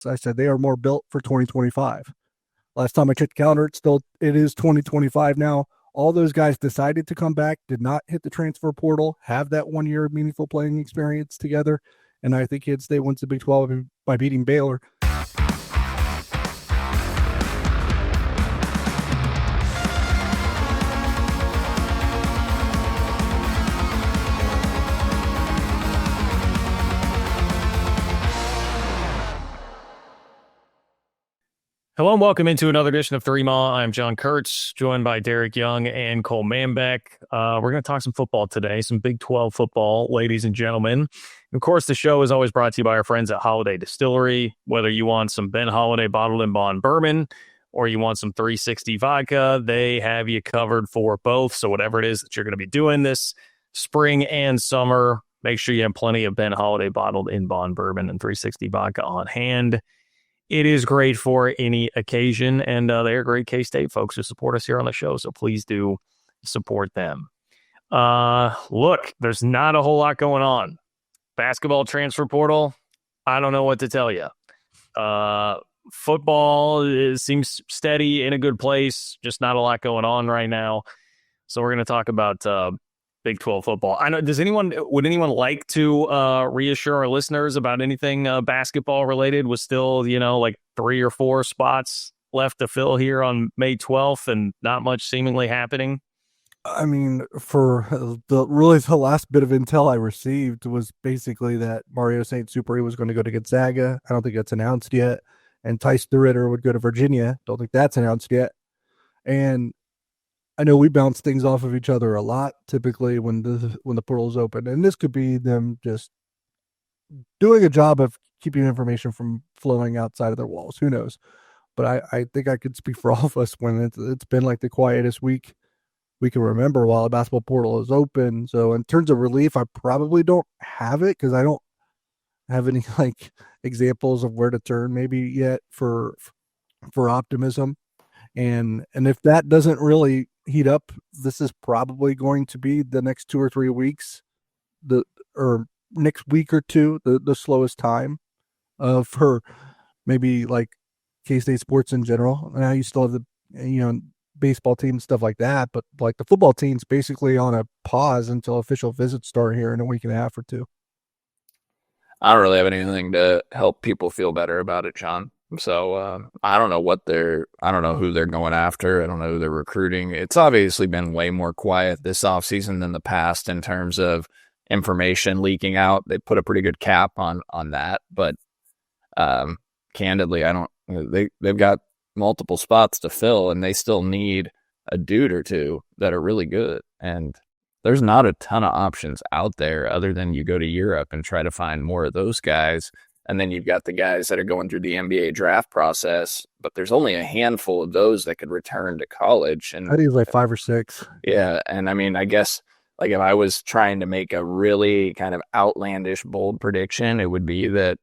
I said they are more built for 2025. Last time I checked the calendar, it is 2025 now. All those guys decided to come back, did not hit the transfer portal, have that 1 year meaningful playing experience together. And I think Kansas State wins the Big 12 by beating Baylor. Hello and welcome into another edition of Three Mile. I'm John Kurtz, joined by Derek Young and Cole Manbeck. We're going to talk some football today, some Big 12 football, ladies and gentlemen. Of course, the show is always brought to you by our friends at Holiday Distillery. Whether you want some Ben Holiday bottled in bond bourbon or you want some 360 vodka, they have you covered for both. So whatever it is that you're going to be doing this spring and summer, make sure you have plenty of Ben Holiday bottled in bond bourbon and 360 vodka on hand. It is great for any occasion, and they're great K-State folks who support us here on the show, so please do support them. Look, there's not a whole lot going on. Basketball transfer portal, I don't know what to tell you. Football seems steady, in a good place, just not a lot going on right now. So we're going to talk about Big 12 football. I know. Would anyone like to reassure our listeners about anything basketball related? Was still, like 3 or 4 spots left to fill here on May 12th, and not much seemingly happening. I mean, for the last bit of intel I received was basically that Mario St. Superi was going to go to Gonzaga. I don't think that's announced yet. And Tice DeRitter would go to Virginia. Don't think that's announced yet. And I know we bounce things off of each other a lot, typically when the portal is open, and this could be them just doing a job of keeping information from flowing outside of their walls. Who knows? But I think I could speak for all of us when it's been like the quietest week we can remember while a basketball portal is open. So in terms of relief, I probably don't have it because I don't have any examples of where to turn maybe yet for optimism. And if that doesn't really heat up, this is probably going to be the next 2 or 3 weeks, or next week or two, the slowest time for maybe K-State sports in general. Now you still have the baseball team and stuff like that, but the football team's basically on a pause until official visits start here in a week and a half or two. I don't really have anything to help people feel better about it, John. So I don't know I don't know who they're going after. I don't know who they're recruiting. It's obviously been way more quiet this offseason than the past in terms of information leaking out. They put a pretty good cap on that, but candidly, they've got multiple spots to fill, and they still need a dude or two that are really good. And there's not a ton of options out there other than you go to Europe and try to find more of those guys. And then you've got the guys that are going through the NBA draft process, but there's only a handful of those that could return to college. And I think it's 5 or 6. Yeah. And I mean, I guess if I was trying to make a really kind of outlandish, bold prediction, it would be that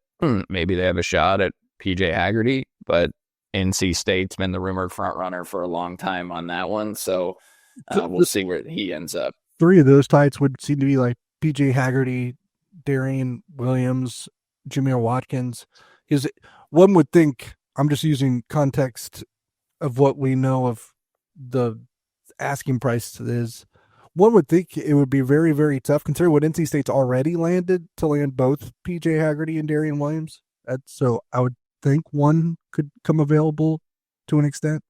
maybe they have a shot at PJ Haggerty, but NC State's been the rumored front runner for a long time on that one. So we'll see where he ends up. 3 of those types would seem to be PJ Haggerty, Darian Williams, Jameer Watkins. Because one would think, I'm just using context of what we know of the asking price is, one would think it would be very, very tough, considering what NC State's already landed, to land both PJ Haggerty and Darian Williams. So I would think one could come available to an extent.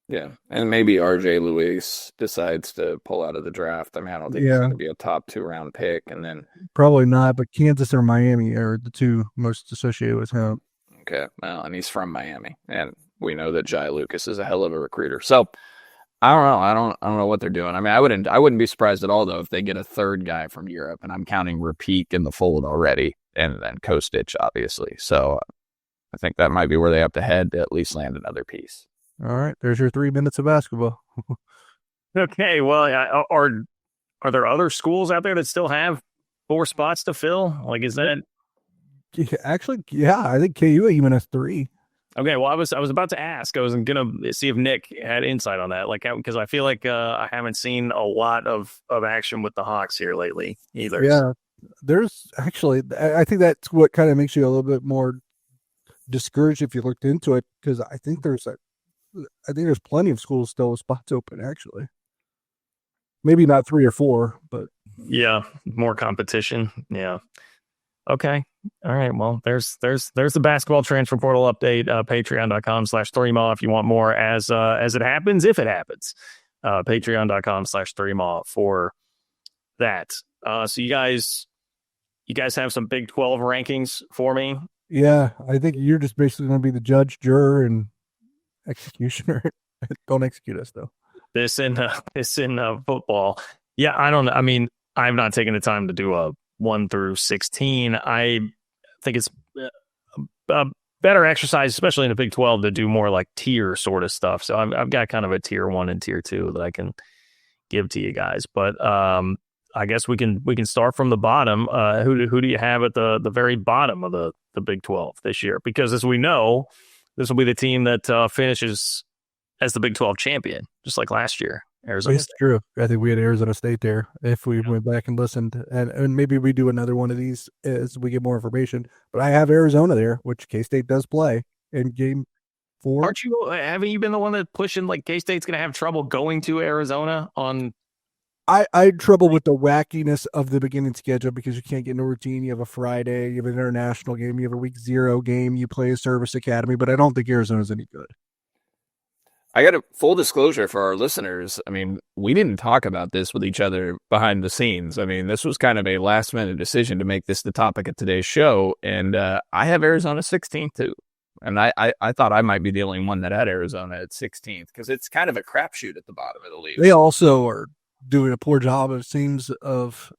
Yeah, and maybe RJ Luis decides to pull out of the draft. I mean, I don't think he's going to be a top 2-round pick, and then probably not. But Kansas or Miami are the two most associated with him. Okay, well, and he's from Miami, and we know that Jai Lucas is a hell of a recruiter. So I don't know. I don't know what they're doing. I mean, I wouldn't be surprised at all though if they get a third guy from Europe, and I'm counting Repeat in the fold already, and then Kostic, obviously. So I think that might be where they have to head to at least land another piece. All right, there's your 3 minutes of basketball. Okay, well, are there other schools out there that still have 4 spots to fill? Is that? Actually, yeah, I think KU even has 3. Okay, well, I was about to ask. I was gonna see if Nick had insight on that, because I feel like I haven't seen a lot of action with the Hawks here lately either. Yeah, there's actually, I think that's what kind of makes you a little bit more discouraged if you looked into it because I think there's plenty of schools still with spots open. Actually, maybe not 3 or 4, but Yeah, more competition. Yeah. Okay. All right. Well, there's the basketball transfer portal update. Patreon.com/3mall if you want more as it happens, if it happens. Patreon.com/3mall for that. So you guys have some Big 12 rankings for me. yeah, I think you're just basically going to be the judge, juror, and executioner. Don't execute us though. This in football. Yeah, I don't. I mean, I've not taken the time to do a 1 through 16. I think it's a better exercise, especially in the Big 12, to do more like tier sort of stuff. So I've got kind of a tier 1 and tier 2 that I can give to you guys. But I guess we can start from the bottom. Who do you have at the very bottom of the Big 12 this year? Because as we know, this will be the team that finishes as the Big 12 champion, just like last year. Arizona It's State. true. I think we had Arizona State there. If we went back and listened, and maybe we do another one of these as we get more information. But I have Arizona there, which K-State does play in game 4. Haven't you been the one that pushing like K-State's going to have trouble going to Arizona on? I had trouble with the wackiness of the beginning schedule because you can't get in a routine. You have a Friday, you have an international game, you have a week 0 game, you play a service academy, but I don't think Arizona's any good. I got a full disclosure for our listeners. I mean, we didn't talk about this with each other behind the scenes. I mean, this was kind of a last minute decision to make this the topic of today's show. And I have Arizona 16th too. And I thought I might be the only one that had Arizona at 16th because it's kind of a crapshoot at the bottom of the league. They also are doing a poor job, it seems, of,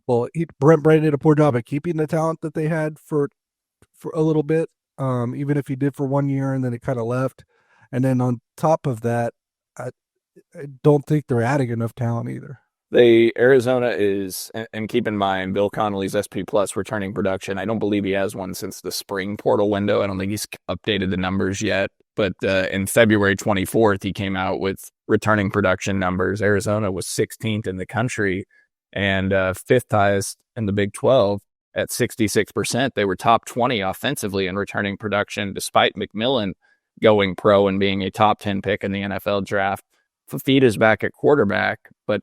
well, Brent Brennan did a poor job at keeping the talent that they had for a little bit, even if he did for 1 year and then it kind of left. And then on top of that, I don't think they're adding enough talent either. Arizona is, and keep in mind, Bill Connolly's SP Plus returning production. I don't believe he has one since the spring portal window. I don't think he's updated the numbers yet. But in February 24th, he came out with returning production numbers. Arizona was 16th in the country and 5th highest in the Big 12 at 66%. They were top 20 offensively in returning production, despite McMillan going pro and being a top 10 pick in the NFL draft. Fafita's back at quarterback, but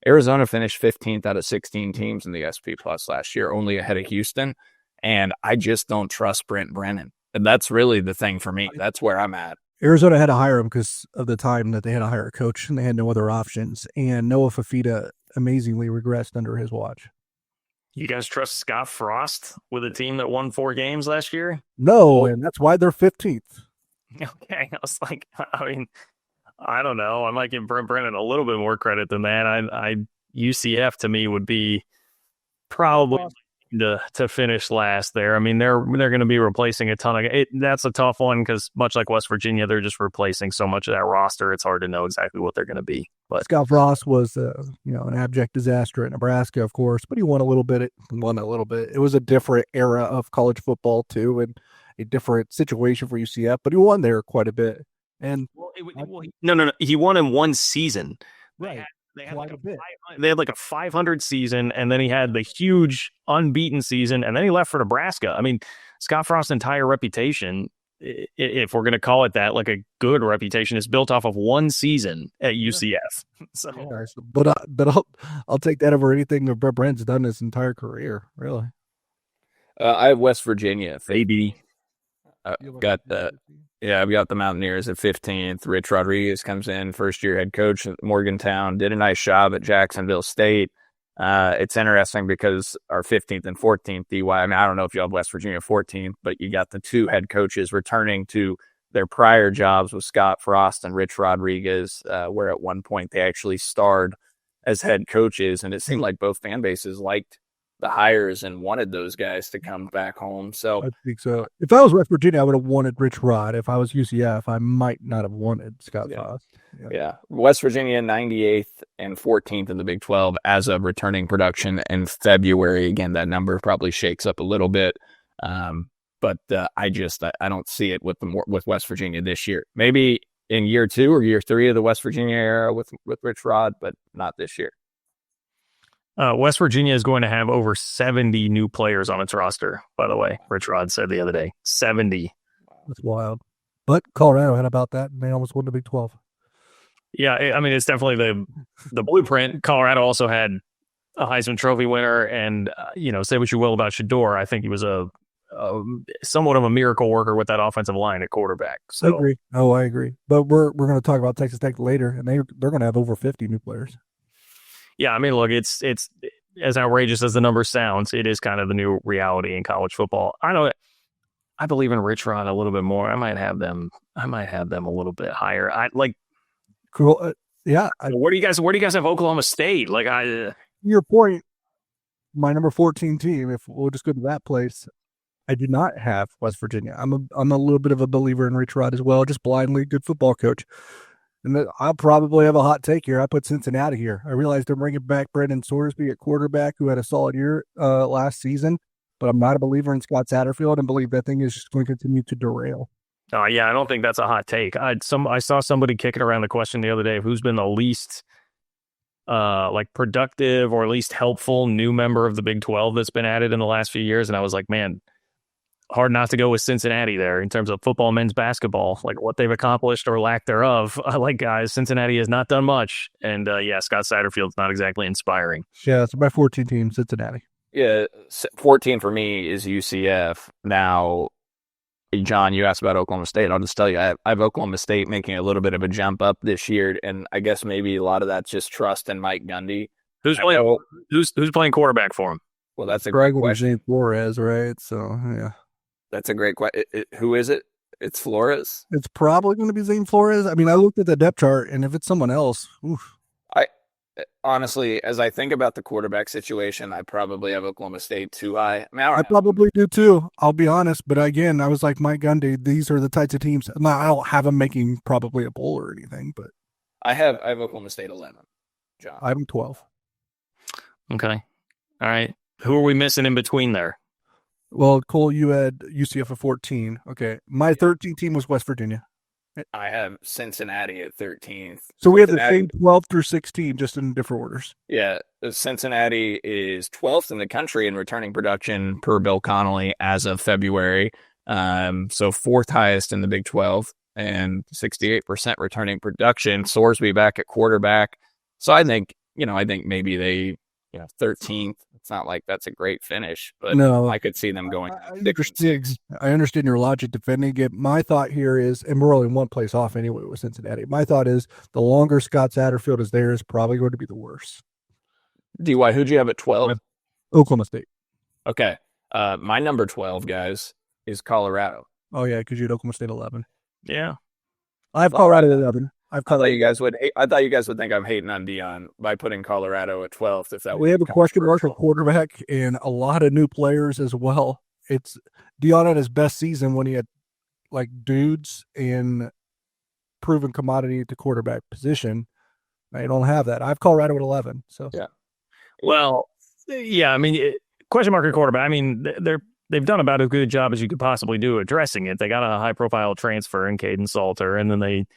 Arizona finished 15th out of 16 teams in the SP Plus last year, only ahead of Houston. And I just don't trust Brent Brennan. And that's really the thing for me. That's where I'm at. Arizona had to hire him because of the time that they had to hire a coach and they had no other options. And Noah Fafita amazingly regressed under his watch. You guys trust Scott Frost with a team that won 4 games last year? No, and that's why they're 15th. Okay. I was like, I mean, I don't know. I might give Brent Brennan a little bit more credit than that. UCF to me would be probably to finish last there. I mean, they're going to be replacing a ton of it. That's a tough one because much like West Virginia, they're just replacing so much of that roster. It's hard to know exactly what they're going to be. But Scott Frost was, an abject disaster at Nebraska, of course, but he won a little bit. It was a different era of college football too, and a different situation for UCF, but he won there quite a bit. And no, he won in one season. Right. They had like a 500 season, and then he had the huge unbeaten season, and then he left for Nebraska. I mean, Scott Frost's entire reputation, if we're going to call it that, like a good reputation, is built off of one season at UCF. So, but I'll take that over anything that Brent Brennan's done his entire career. Really, I have West Virginia, baby. I've got the Mountaineers at 15th. Rich Rodriguez comes in, first-year head coach at Morgantown, did a nice job at Jacksonville State. It's interesting because our 15th and 14th DY, I mean, I don't know if you have West Virginia 14th, but you got the 2 head coaches returning to their prior jobs with Scott Frost and Rich Rodriguez, where at one point they actually starred as head coaches, and it seemed like both fan bases liked the hires and wanted those guys to come back home. So I think so. If I was West Virginia, I would have wanted Rich Rod. If I was UCF, I might not have wanted Scott Frost. Yeah. West Virginia 98th and 14th in the Big 12 as of returning production in February. Again, that number probably shakes up a little bit. But I don't see it with West Virginia this year. Maybe in year 2 or year 3 of the West Virginia era with Rich Rod, but not this year. West Virginia is going to have over 70 new players on its roster, by the way. Rich Rod said the other day. 70. That's wild. But Colorado had about that, and they almost won the Big 12. Yeah, I mean, it's definitely the blueprint. Colorado also had a Heisman Trophy winner, and, say what you will about Shador. I think he was a somewhat of a miracle worker with that offensive line at quarterback. So. I agree. Oh, I agree. But we're going to talk about Texas Tech later, and they're going to have over 50 new players. Yeah, I mean, look, it's as outrageous as the number sounds. It is kind of the new reality in college football. I believe in Rich Rod a little bit more. I might have them a little bit higher. Cool. Yeah. Where do you guys have Oklahoma State? Your point, my number 14 team, if we'll just go to that place, I do not have West Virginia. I'm a little bit of a believer in Rich Rod as well, just blindly good football coach. And I'll probably have a hot take here. I put Cincinnati here. I realize they're bringing back Brendan Sorsby at quarterback, who had a solid year last season, but I'm not a believer in Scott Satterfield and believe that thing is just going to continue to derail. Oh, yeah, I don't think that's a hot take. I saw somebody kicking around the question the other day of who's been the least productive or least helpful new member of the Big 12 that's been added in the last few years, and I was like, man, hard not to go with Cincinnati there in terms of football, men's basketball, like what they've accomplished or lack thereof. Guys, Cincinnati has not done much. And Scott Satterfield's not exactly inspiring. Yeah, so my 14 team, Cincinnati. Yeah, 14 for me is UCF. Now, John, you asked about Oklahoma State. I'll just tell you, I have Oklahoma State making a little bit of a jump up this year, and I guess maybe a lot of that's just trust in Mike Gundy. Who's playing quarterback for him? Well, that's a Greg great question. Flores, right? So, yeah. That's a great question. Who is it? It's Flores? It's probably going to be Zane Flores. I mean, I looked at the depth chart, and if it's someone else, oof. Honestly, as I think about the quarterback situation, I probably have Oklahoma State too high. I probably do too, I'll be honest. But again, I was like, Mike Gundy, these are the types of teams. Now, I don't have them making probably a bowl or anything, but I have Oklahoma State 11, John. I have them 12. Okay. All right. Who are we missing in between there? Well, Cole, you had UCF at 14. Okay. My 13th team was West Virginia. I have Cincinnati at 13th. So we have the same 12 through 16, just in different orders. Yeah. Cincinnati is 12th in the country in returning production per Bill Connolly as of February. So fourth highest in the Big 12 and 68% returning production. Sorsby back at quarterback. So I think maybe they, 13th. It's not like that's a great finish, but no, I could see them going. I understand your logic defending it. My thought here is, and we're only one place off anyway with Cincinnati. My thought is the longer Scott Satterfield is there is probably going to be the worse. DY, who'd you have at 12? Oklahoma State. Okay. My number 12, guys, is Colorado. Oh, yeah, because you had Oklahoma State 11. Yeah. I have Colorado at 11. I thought you guys would think I'm hating on Deion by putting Colorado at 12th. If that we have a question mark for quarterback and a lot of new players as well. It's Deion at his best season when he had like dudes in proven commodity at the quarterback position. I don't have that. I have Colorado at 11. So yeah. Well, yeah. I mean, question mark at quarterback. I mean, they've done about as good a job as you could possibly do addressing it. They got a high profile transfer in Caden Salter, and then they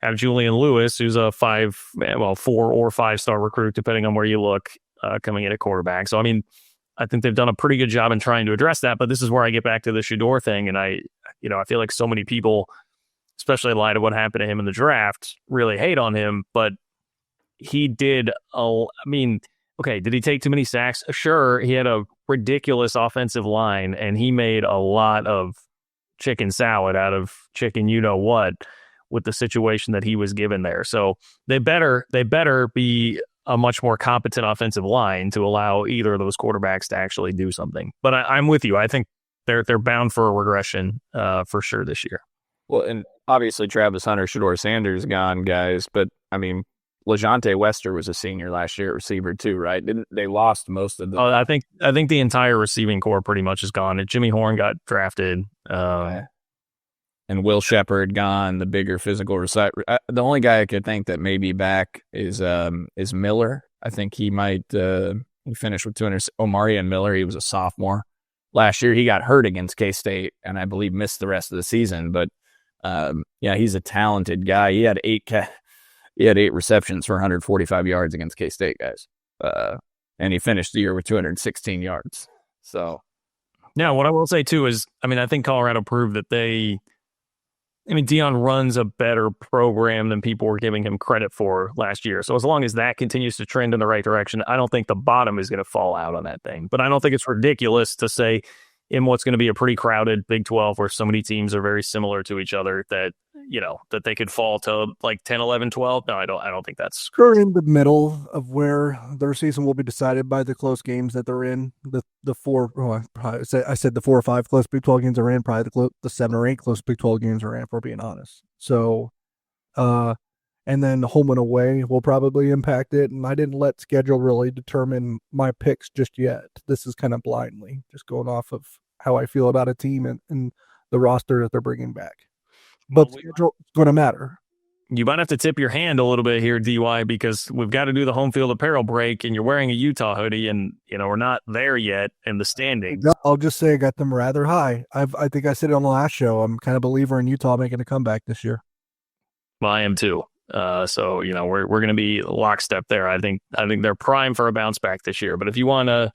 have Julian Lewis, who's a 4 or 5 star recruit, depending on where you look, coming in at quarterback. So, I mean, I think they've done a pretty good job in trying to address that. But this is where I get back to the Shador thing. And I feel like so many people, especially in light of what happened to him in the draft, really hate on him. But he did, did he take too many sacks? Sure, he had a ridiculous offensive line, and he made a lot of chicken salad out of chicken you-know-what with the situation that he was given there. So they better be a much more competent offensive line to allow either of those quarterbacks to actually do something. But I'm with you. I think they're bound for a regression for sure this year. Well, and obviously Travis Hunter, Shador Sanders gone, guys. But I mean, LeJonte Wester was a senior last year at receiver too, right? Didn't they lost most of the? Oh, I think the entire receiving core pretty much is gone. And Jimmy Horn got drafted. And Will Shepard gone, the bigger physical receiver. The only guy I could think that may be back is Miller. I think he might he finished with 200. Omarion Miller, he was a sophomore. Last year he got hurt against K-State and I believe missed the rest of the season. But he's a talented guy. He had 8 receptions for 145 yards against K-State, guys. and he finished the year with 216 yards. So, yeah, what I will say too is, I mean, I think Colorado proved that Deion runs a better program than people were giving him credit for last year. So as long as that continues to trend in the right direction, I don't think the bottom is going to fall out on that thing. But I don't think it's ridiculous to say in what's going to be a pretty crowded Big 12 where so many teams are very similar to each other that, that they could fall to like 10, 11, 12. No, I don't think that's They're in the middle of where their season will be decided by the close games that they're in. The four, I said the 4 or 5 close Big 12 games are in. Probably the 7 or 8 close Big 12 games are in, if we're being honest. So, and then home and away will probably impact it. And I didn't let schedule really determine my picks just yet. This is kind of blindly, just going off of how I feel about a team and the roster that they're bringing back. But schedule is going to matter. You might have to tip your hand a little bit here, DY, because we've got to do the home field apparel break, and you're wearing a Utah hoodie, and we're not there yet in the standings. I'll just say I got them rather high. I think I said it on the last show. I'm kind of a believer in Utah making a comeback this year. Well, I am too. So we're going to be lockstep there. I think they're prime for a bounce back this year. But if you want a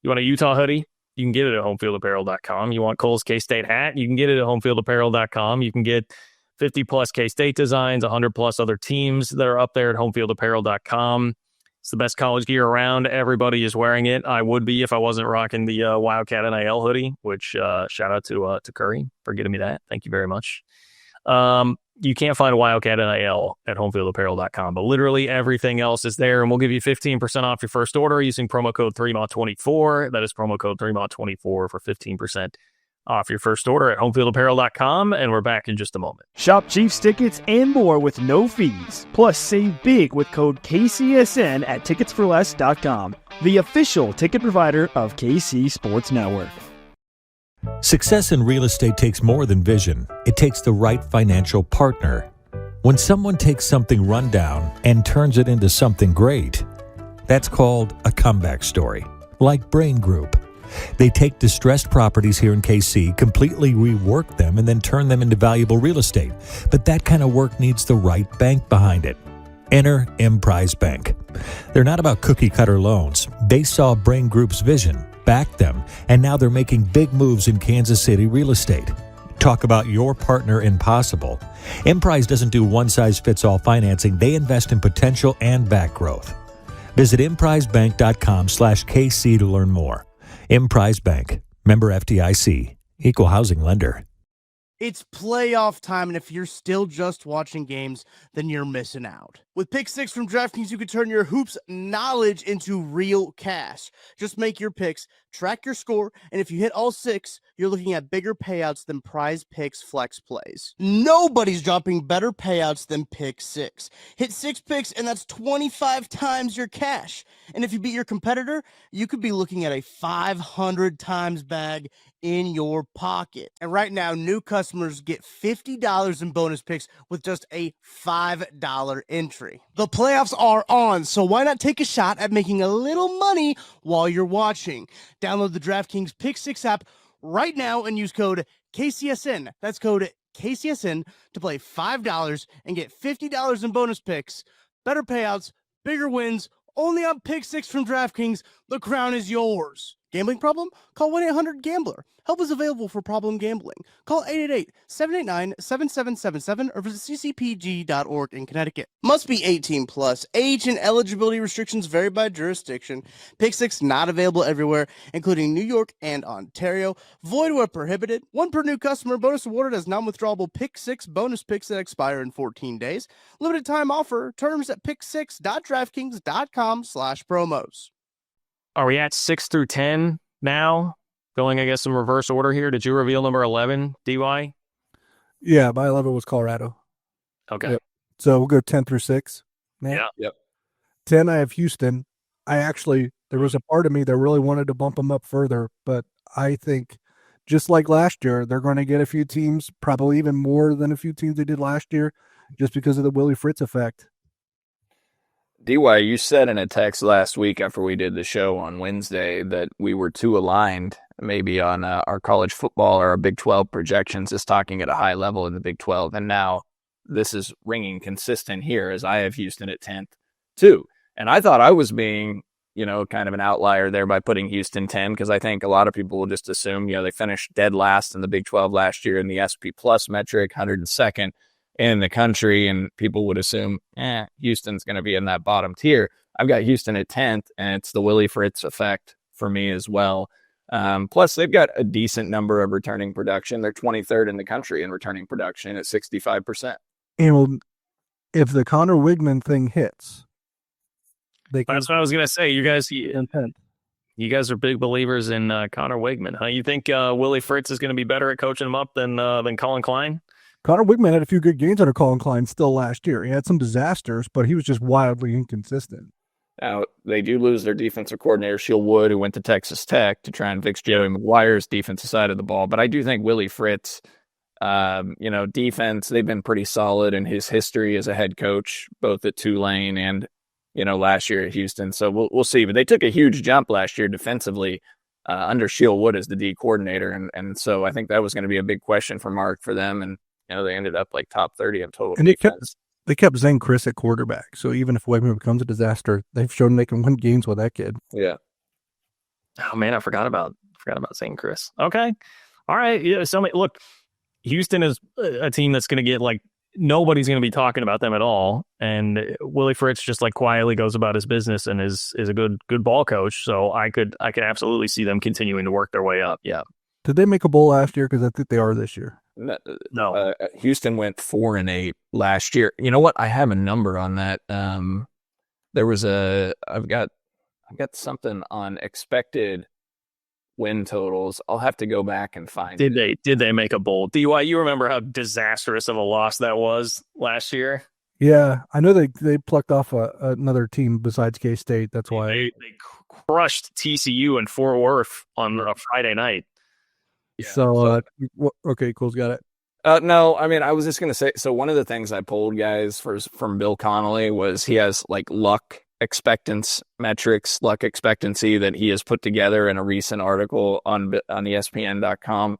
Utah hoodie, you can get it at homefieldapparel.com. You want Cole's K-State hat, you can get it at homefieldapparel.com. You can get 50-plus K-State designs, 100-plus other teams that are up there at homefieldapparel.com. It's the best college gear around. Everybody is wearing it. I would be if I wasn't rocking the Wildcat NIL hoodie, which shout out to Curry for getting me that. Thank you very much. You can't find a Wildcat NIL at homefieldapparel.com, but literally everything else is there, and we'll give you 15% off your first order using promo code 3MAW24. That is promo code 3MAW24 for 15% off your first order at homefieldapparel.com, and we're back in just a moment. Shop Chiefs tickets and more with no fees. Plus, save big with code KCSN at ticketsforless.com, the official ticket provider of KC Sports Network. Success in real estate takes more than vision. It takes the right financial partner. When someone takes something rundown and turns it into something great, that's called a comeback story, like Brain Group. They take distressed properties here in KC, completely rework them, and then turn them into valuable real estate. But that kind of work needs the right bank behind it. Enter Emprise Bank. They're not about cookie-cutter loans. They saw Brain Group's vision, backed them, and now they're making big moves in Kansas City real estate. Talk about your partner in possible. Emprise doesn't do one-size-fits-all financing. They invest in potential and back growth. Visit emprisebank.com/KC to learn more. Emprise Bank, member FDIC, equal housing lender. It's playoff time, and if you're still just watching games, then you're missing out. With Pick 6 from DraftKings, you can turn your hoops knowledge into real cash. Just make your picks, track your score, and if you hit all 6, you're looking at bigger payouts than Prize Picks flex plays. Nobody's dropping better payouts than Pick 6. Hit 6 picks, and that's 25 times your cash. And if you beat your competitor, you could be looking at a 500 times bag in your pocket. And right now, new customers get $50 in bonus picks with just a $5 entry. The playoffs are on, so why not take a shot at making a little money while you're watching? Download the DraftKings Pick 6 app right now and use code KCSN. That's code KCSN to play $5 and get $50 in bonus picks. Better payouts, bigger wins, only on Pick 6 from DraftKings. The crown is yours. Gambling problem? Call 1-800-GAMBLER. Help is available for problem gambling. Call 888-789-7777 or visit ccpg.org in Connecticut. Must be 18 plus. Age and eligibility restrictions vary by jurisdiction. Pick 6 not available everywhere, including New York and Ontario. Void where prohibited. 1 per new customer. Bonus awarded as non-withdrawable Pick 6 bonus picks that expire in 14 days. Limited time offer. Terms at pick6.draftkings.com/promos. Are we at 6 through 10 now? Going, I guess, in reverse order here. Did you reveal number 11, DY? Yeah, my 11 was Colorado. Okay. Yep. So we'll go 10 through 6. Yeah. Yep. 10, I have Houston. There was a part of me that really wanted to bump them up further, but I think just like last year, they're going to get a few teams, probably even more than a few teams they did last year, just because of the Willie Fritz effect. DY, you said in a text last week after we did the show on Wednesday that we were too aligned maybe on our college football or our Big 12 projections, just talking at a high level in the Big 12. And now this is ringing consistent here as I have Houston at 10th too. And I thought I was being kind of an outlier there by putting Houston 10, because I think a lot of people will just assume, they finished dead last in the Big 12 last year in the SP Plus metric, 102nd in the country, and people would assume, Houston's going to be in that bottom tier. I've got Houston at 10th, and it's the Willie Fritz effect for me as well. Plus, they've got a decent number of returning production. They're 23rd in the country in returning production at 65%. And if the Connor Wigman thing hits, that's what I was going to say. You guys are big believers in Connor Wigman, huh? You think Willie Fritz is going to be better at coaching him up than Colin Klein? Connor Wigman had a few good games under Colin Klein still last year. He had some disasters, but he was just wildly inconsistent. Now, they do lose their defensive coordinator, Sheil Wood, who went to Texas Tech to try and fix Joey McGuire's defensive side of the ball. But I do think Willie Fritz, defense, they've been pretty solid in his history as a head coach, both at Tulane and, last year at Houston. So we'll see. But they took a huge jump last year defensively under Sheil Wood as the D coordinator. And so I think that was going to be a big question for Mark for them. And, they ended up like top 30 in total. And they kept Zane Chris at quarterback. So even if Wegman becomes a disaster, they've shown they can win games with that kid. Yeah. Oh man, I forgot about Zane Chris. Okay. All right. Yeah. So look, Houston is a team that's going to get nobody's going to be talking about them at all. And Willie Fritz just quietly goes about his business and is a good ball coach. So I could absolutely see them continuing to work their way up. Yeah. Did they make a bowl last year? Because I think they are this year. No. Houston went 4-8 last year. You know what? I have a number on that. There was I've got something on expected win totals. I'll have to go back and find it. Did they make a bowl? DY, you remember how disastrous of a loss that was last year? Yeah, I know they plucked off another team besides K-State. That's why they crushed TCU in Fort Worth on a Friday night. Yeah, so okay, cool, got it. No, I mean, I was just going to say, so one of the things I pulled, guys, from Bill Connolly was he has luck expectancy metrics, luck expectancy that he has put together in a recent article on ESPN.com.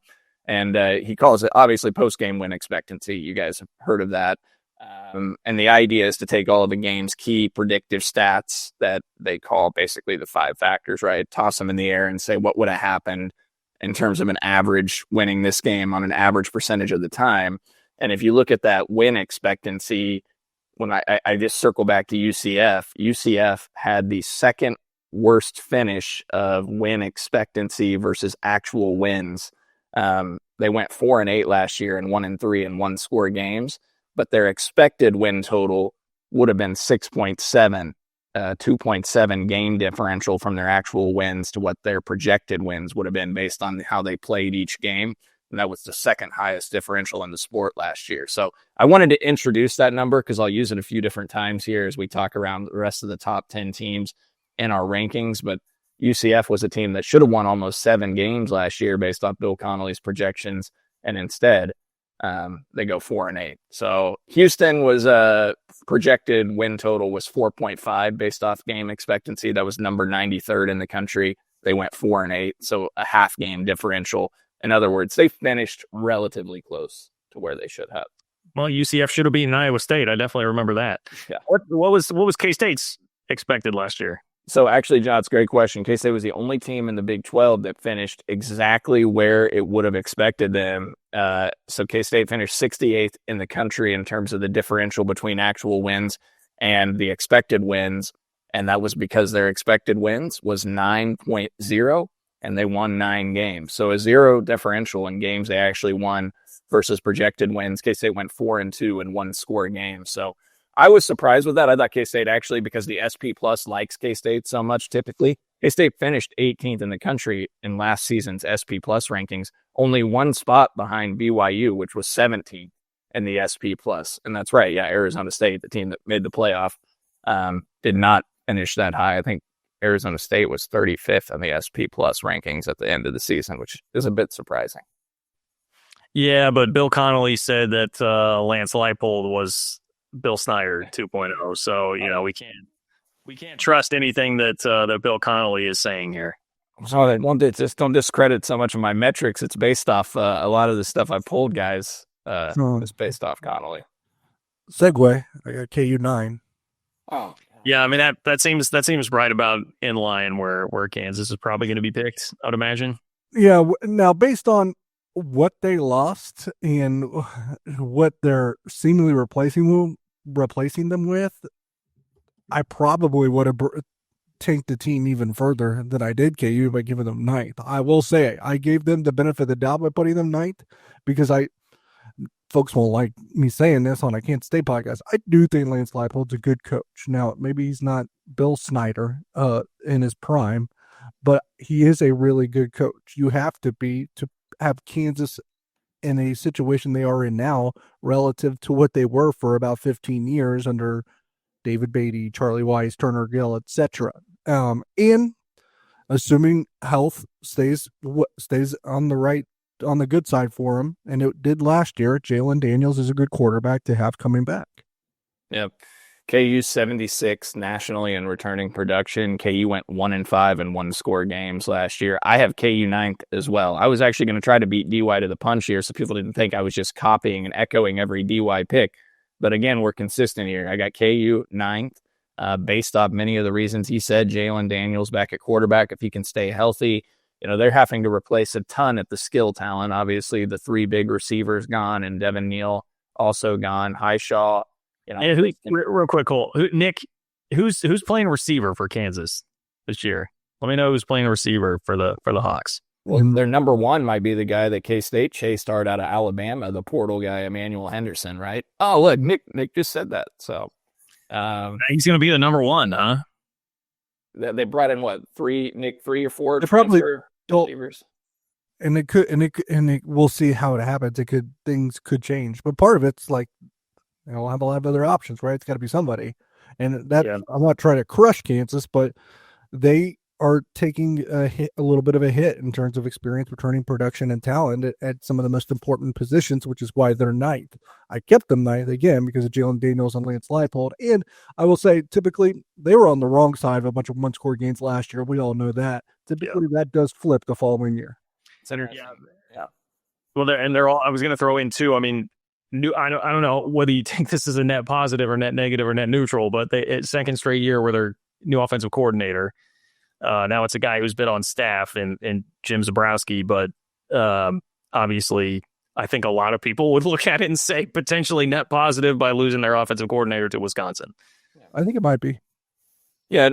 And he calls it, obviously, post-game win expectancy. You guys have heard of that. And the idea is to take all of the game's key predictive stats that they call basically the 5 factors, right? Toss them in the air and say, what would have happened in terms of an average winning this game on an average percentage of the time. And if you look at that win expectancy, when I just circle back to UCF had the second worst finish of win expectancy versus actual wins. They went 4-8 last year and 1-3 in one score games, but their expected win total would have been 6.7. 2.7 game differential from their actual wins to what their projected wins would have been based on how they played each game. And that was the second highest differential in the sport last year. So I wanted to introduce that number because I'll use it a few different times here as we talk around the rest of the top 10 teams in our rankings. But UCF was a team that should have won almost 7 games last year based off Bill Connolly's projections. And instead, they go 4-8. So Houston was projected win total was 4.5 based off game expectancy. That was number 93rd in the country. They went 4-8, so a half game differential. In other words, they finished relatively close to where they should have. Well, UCF should have beaten Iowa State. I definitely remember that. Yeah. What was K-State's expected last year? So actually, John, it's a great question. K-State was the only team in the Big 12 that finished exactly where it would have expected them. So K-State finished 68th in the country in terms of the differential between actual wins and the expected wins. And that was because their expected wins was 9.0, and they won 9 games. So a 0 differential in games they actually won versus projected wins. K-State went 4-2 in one score games. So I was surprised with that. I thought K-State actually, because the SP Plus likes K-State so much typically, K-State finished 18th in the country in last season's SP Plus rankings, only one spot behind BYU, which was 17th in the SP Plus. And that's right. Yeah, Arizona State, the team that made the playoff, did not finish that high. I think Arizona State was 35th on the SP Plus rankings at the end of the season, which is a bit surprising. Yeah, but Bill Connolly said that Lance Leipold was Bill Snyder 2.0. So, we can't trust anything that Bill Connolly is saying here. So don't discredit so much of my metrics. It's based off a lot of the stuff I pulled, guys. It's based off Connolly. Segue. I got KU 9. Oh, Yeah, I mean that seems right about in line where Kansas is probably going to be picked, I would imagine. Yeah. Now, based on what they lost and what they're seemingly replacing them with, I probably would have tanked the team even further than I did KU by giving them ninth. I will say I gave them the benefit of the doubt by putting them ninth because folks won't like me saying this on a Can't Stay podcast. I do think Lance Leipold's a good coach. Now, maybe he's not Bill Snyder in his prime, but he is a really good coach. You have to be to have Kansas in a situation they are in now relative to what they were for about 15 years under David Beatty, Charlie Weiss, Turner Gill, etc. And assuming health stays on the good side for him, and it did last year, Jalen Daniels is a good quarterback to have coming back. Yep. KU 76 nationally in returning production. KU went 1-5 in one-score games last year. I have KU ninth as well. I was actually going to try to beat DY to the punch here so people didn't think I was just copying and echoing every DY pick. But again, we're consistent here. I got KU ninth based off many of the reasons he said. Jalen Daniels back at quarterback, if he can stay healthy. They're having to replace a ton at the skill talent. Obviously, the three big receivers gone and Devin Neal also gone. Highshaw. Real quick, Cole. Nick, who's playing receiver for Kansas this year? Let me know who's playing receiver for the Hawks. Well, their number one might be the guy that K-State chased out of Alabama, the portal guy, Emmanuel Henderson, right? Oh, look, Nick just said that. So he's going to be the number one, huh? They brought in what, three or four? They probably receivers. And we'll see how it happens. Things could change, but part of it's like, we'll have a lot of other options, right? It's got to be somebody, and that I'm not trying to crush Kansas, but they are taking a little bit of a hit in terms of experience, returning production, and talent at some of the most important positions, which is why they're ninth. I kept them ninth again because of Jalen Daniels and Lance Leipold. And I will say, typically, they were on the wrong side of a bunch of one-score games last year. We all know that. Typically, that does flip the following year. Yeah. Well, they're all. I was going to throw in too. I mean, I don't know whether you think this is a net positive or net negative or net neutral, but it's second straight year where they're new offensive coordinator. Now it's a guy who's been on staff and Jim Zabrowski, but obviously I think a lot of people would look at it and say potentially net positive by losing their offensive coordinator to Wisconsin. I think it might be. Yeah,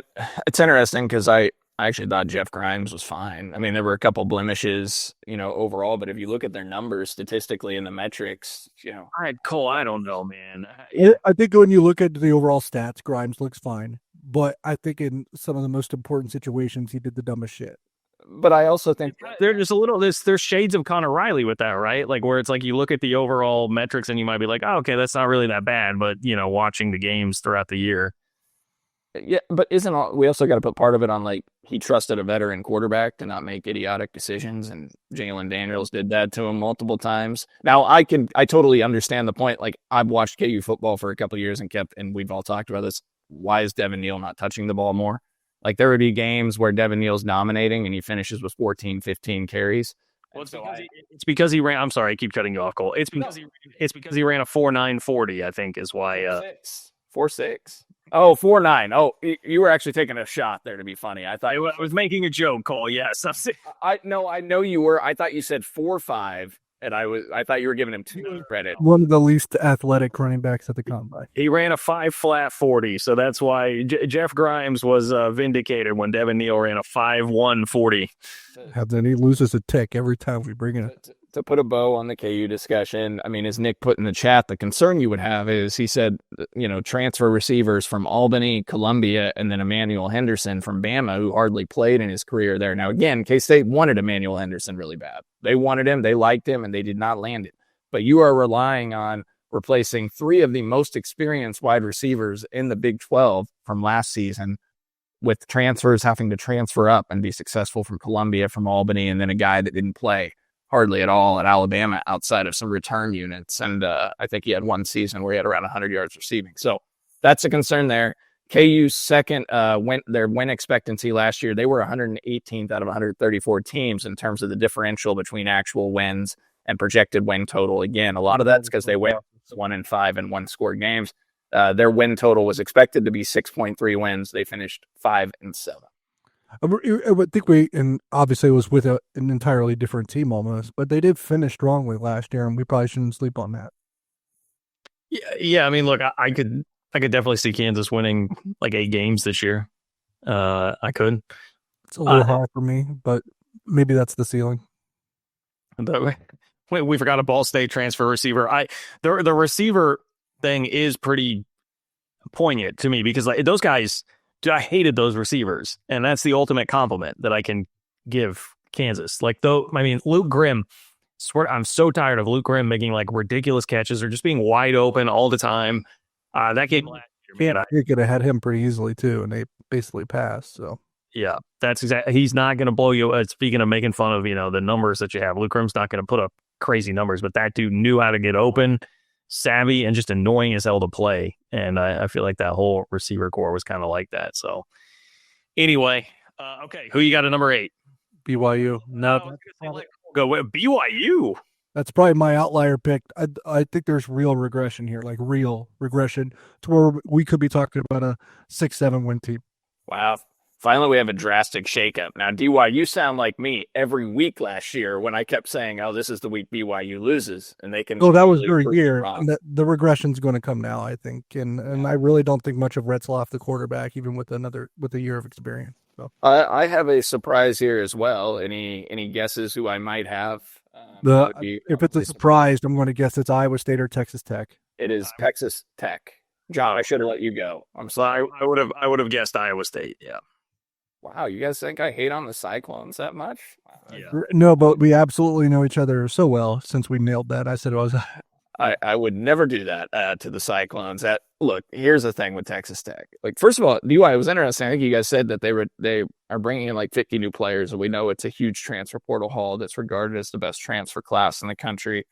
it's interesting because I actually thought Jeff Grimes was fine. I mean, there were a couple blemishes, overall, but if you look at their numbers statistically and the metrics, All right, Cole, I don't know, man. I think when you look at the overall stats, Grimes looks fine. But I think in some of the most important situations, he did the dumbest shit. But I also think there's there's shades of Connor Riley with that, right? Like where it's like you look at the overall metrics and you might be like, oh, okay, that's not really that bad. But, watching the games throughout the year. Yeah, but we also got to put part of it on like he trusted a veteran quarterback to not make idiotic decisions, and Jalen Daniels did that to him multiple times. Now I totally understand the point. Like I've watched KU football for a couple of years and we've all talked about this. Why is Devin Neal not touching the ball more? Like there would be games where Devin Neal's dominating and he finishes with 14, 15 carries. Well, it's because he ran. I'm sorry, I keep cutting you off, Cole. It's because he ran a 4.940. I think is why. 4.6. Oh, 4.9. Oh, you were actually taking a shot there to be funny. I thought I was making a joke, Cole. Yes, I know you were. I thought you said 4.5. And I thought you were giving him too much credit. One of the least athletic running backs at the combine. He ran a 5.40, so that's why Jeff Grimes was vindicated when Devin Neal ran a 5.140. Then he loses a tick every time we bring it. To put a bow on the KU discussion, I mean, as Nick put in the chat, the concern you would have is he said, transfer receivers from Albany, Columbia, and then Emmanuel Henderson from Bama, who hardly played in his career there. Now, again, K-State wanted Emmanuel Henderson really bad. They wanted him, they liked him, and they did not land it. But you are relying on replacing three of the most experienced wide receivers in the Big 12 from last season with transfers having to transfer up and be successful from Columbia, from Albany, and then a guy that didn't play hardly at all at Alabama outside of some return units. And I think he had one season where he had around 100 yards receiving. So that's a concern there. KU's second their win expectancy last year, they were 118th out of 134 teams in terms of the differential between actual wins and projected win total. Again, a lot of that's because they went 1-5 in one-score games. Their win total was expected to be 6.3 wins. They finished 5-7. I think and obviously it was with an entirely different team almost, but they did finish strongly last year, and we probably shouldn't sleep on that. Yeah. I mean, look, I could definitely see Kansas winning like 8 games this year. I could. It's a little high for me, but maybe that's the ceiling. But we forgot a Ball State transfer receiver. The receiver thing is pretty poignant to me because like those guys, I hated those receivers, and that's the ultimate compliment that I can give Kansas. Like Luke Grimm. I'm so tired of Luke Grimm making like ridiculous catches or just being wide open all the time. That game last year, man, you could have had him pretty easily too, and they basically passed. So yeah, that's exactly. He's not going to blow you. Speaking of making fun of the numbers that you have, Luke Grimm's not going to put up crazy numbers, but that dude knew how to get open, savvy, and just annoying as hell to play. And I feel like that whole receiver core was kind of like that. So anyway, okay, who you got at number 8? BYU. No, go with BYU. That's probably my outlier pick. I think there's real regression here, like real regression to where we could be talking about a 6-7 win team. Wow. Finally, we have a drastic shakeup. Now, DY, you sound like me every week last year when I kept saying, oh, this is the week BYU loses. And they can. Oh, that was during year. The regression's going to come now, I think. And I really don't think much of Retzlaff, the quarterback, even with a year of experience. So. I have a surprise here as well. Any guesses who I might have? If it's a surprise, I'm going to guess it's Iowa State or Texas Tech. It is Texas Tech. John, I should have let you go. I'm sorry. I would have guessed Iowa State. Yeah. Wow, you guys think I hate on the Cyclones that much? Yeah. No, but we absolutely know each other so well since we nailed that. I said it was. I would never do that to the Cyclones. Look, here's the thing with Texas Tech. Like, first of all, DY, it was interesting. I think you guys said that they are bringing in like 50 new players, and we know it's a huge transfer portal haul that's regarded as the best transfer class in the country.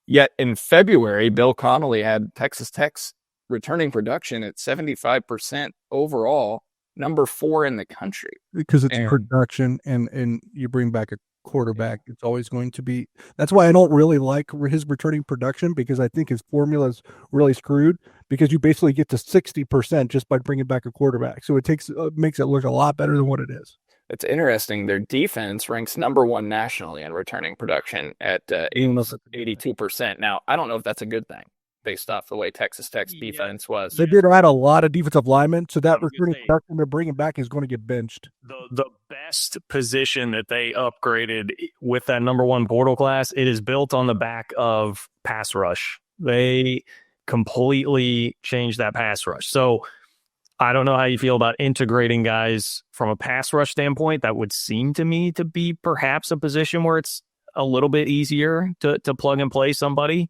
Yet in February, Bill Connolly had Texas Tech's returning production at 75% overall. Number 4 in the country. Because it's production and you bring back a quarterback, it's always going to be. That's why I don't really like his returning production, because I think his formula is really screwed, because you basically get to 60% just by bringing back a quarterback. So it makes it look a lot better than what it is. It's interesting. Their defense ranks number 1 nationally in returning production at 82%. Now, I don't know if that's a good thing, based off the way Texas Tech's defense was. They did add a lot of defensive linemen, so that returning production they're bringing back is going to get benched. The best position that they upgraded with that number 1 portal class, it is built on the back of pass rush. They completely changed that pass rush. So I don't know how you feel about integrating guys from a pass rush standpoint. That would seem to me to be perhaps a position where it's a little bit easier to plug and play somebody.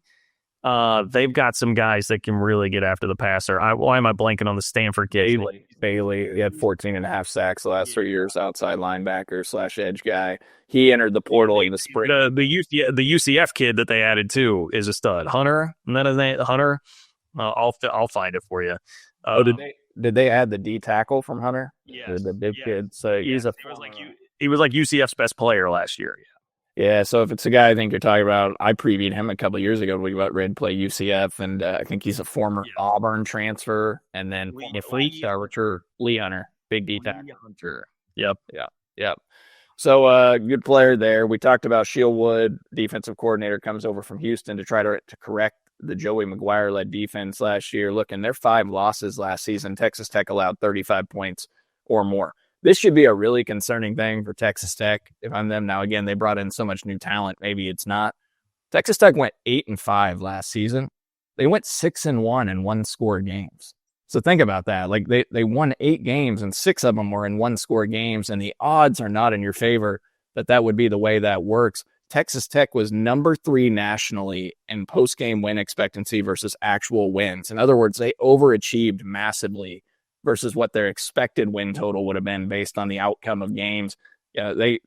They've got some guys that can really get after the passer. Why am I blanking on the Stanford kid? Bailey, he had 14.5 sacks the last 3 years, outside linebacker / edge guy. He entered the portal in the spring. The UCF kid that they added too is a stud. Hunter, Hunter. I'll find it for you. Did they add the D tackle from Hunter? Yes. The big kid. So he was like UCF's best player last year. Yeah, so if it's a guy I think you're talking about, I previewed him a couple of years ago when we got ready to play UCF, and I think he's a former Auburn transfer, and then Richard Lee Hunter, big D tackle. Yep. So good player there. We talked about Shieldwood, defensive coordinator, comes over from Houston to try to correct the Joey McGuire-led defense last year. Look, in their 5 losses last season, Texas Tech allowed 35 points or more. This should be a really concerning thing for Texas Tech if I'm them. Now, again, they brought in so much new talent. Maybe it's not. Texas Tech went 8-5 last season. They went 6-1 in 1-score games. So think about that. Like they won 8 games, and 6 of them were in 1-score games, and the odds are not in your favor that would be the way that works. Texas Tech was number 3 nationally in post-game win expectancy versus actual wins. In other words, they overachieved massively versus what their expected win total would have been based on the outcome of games. They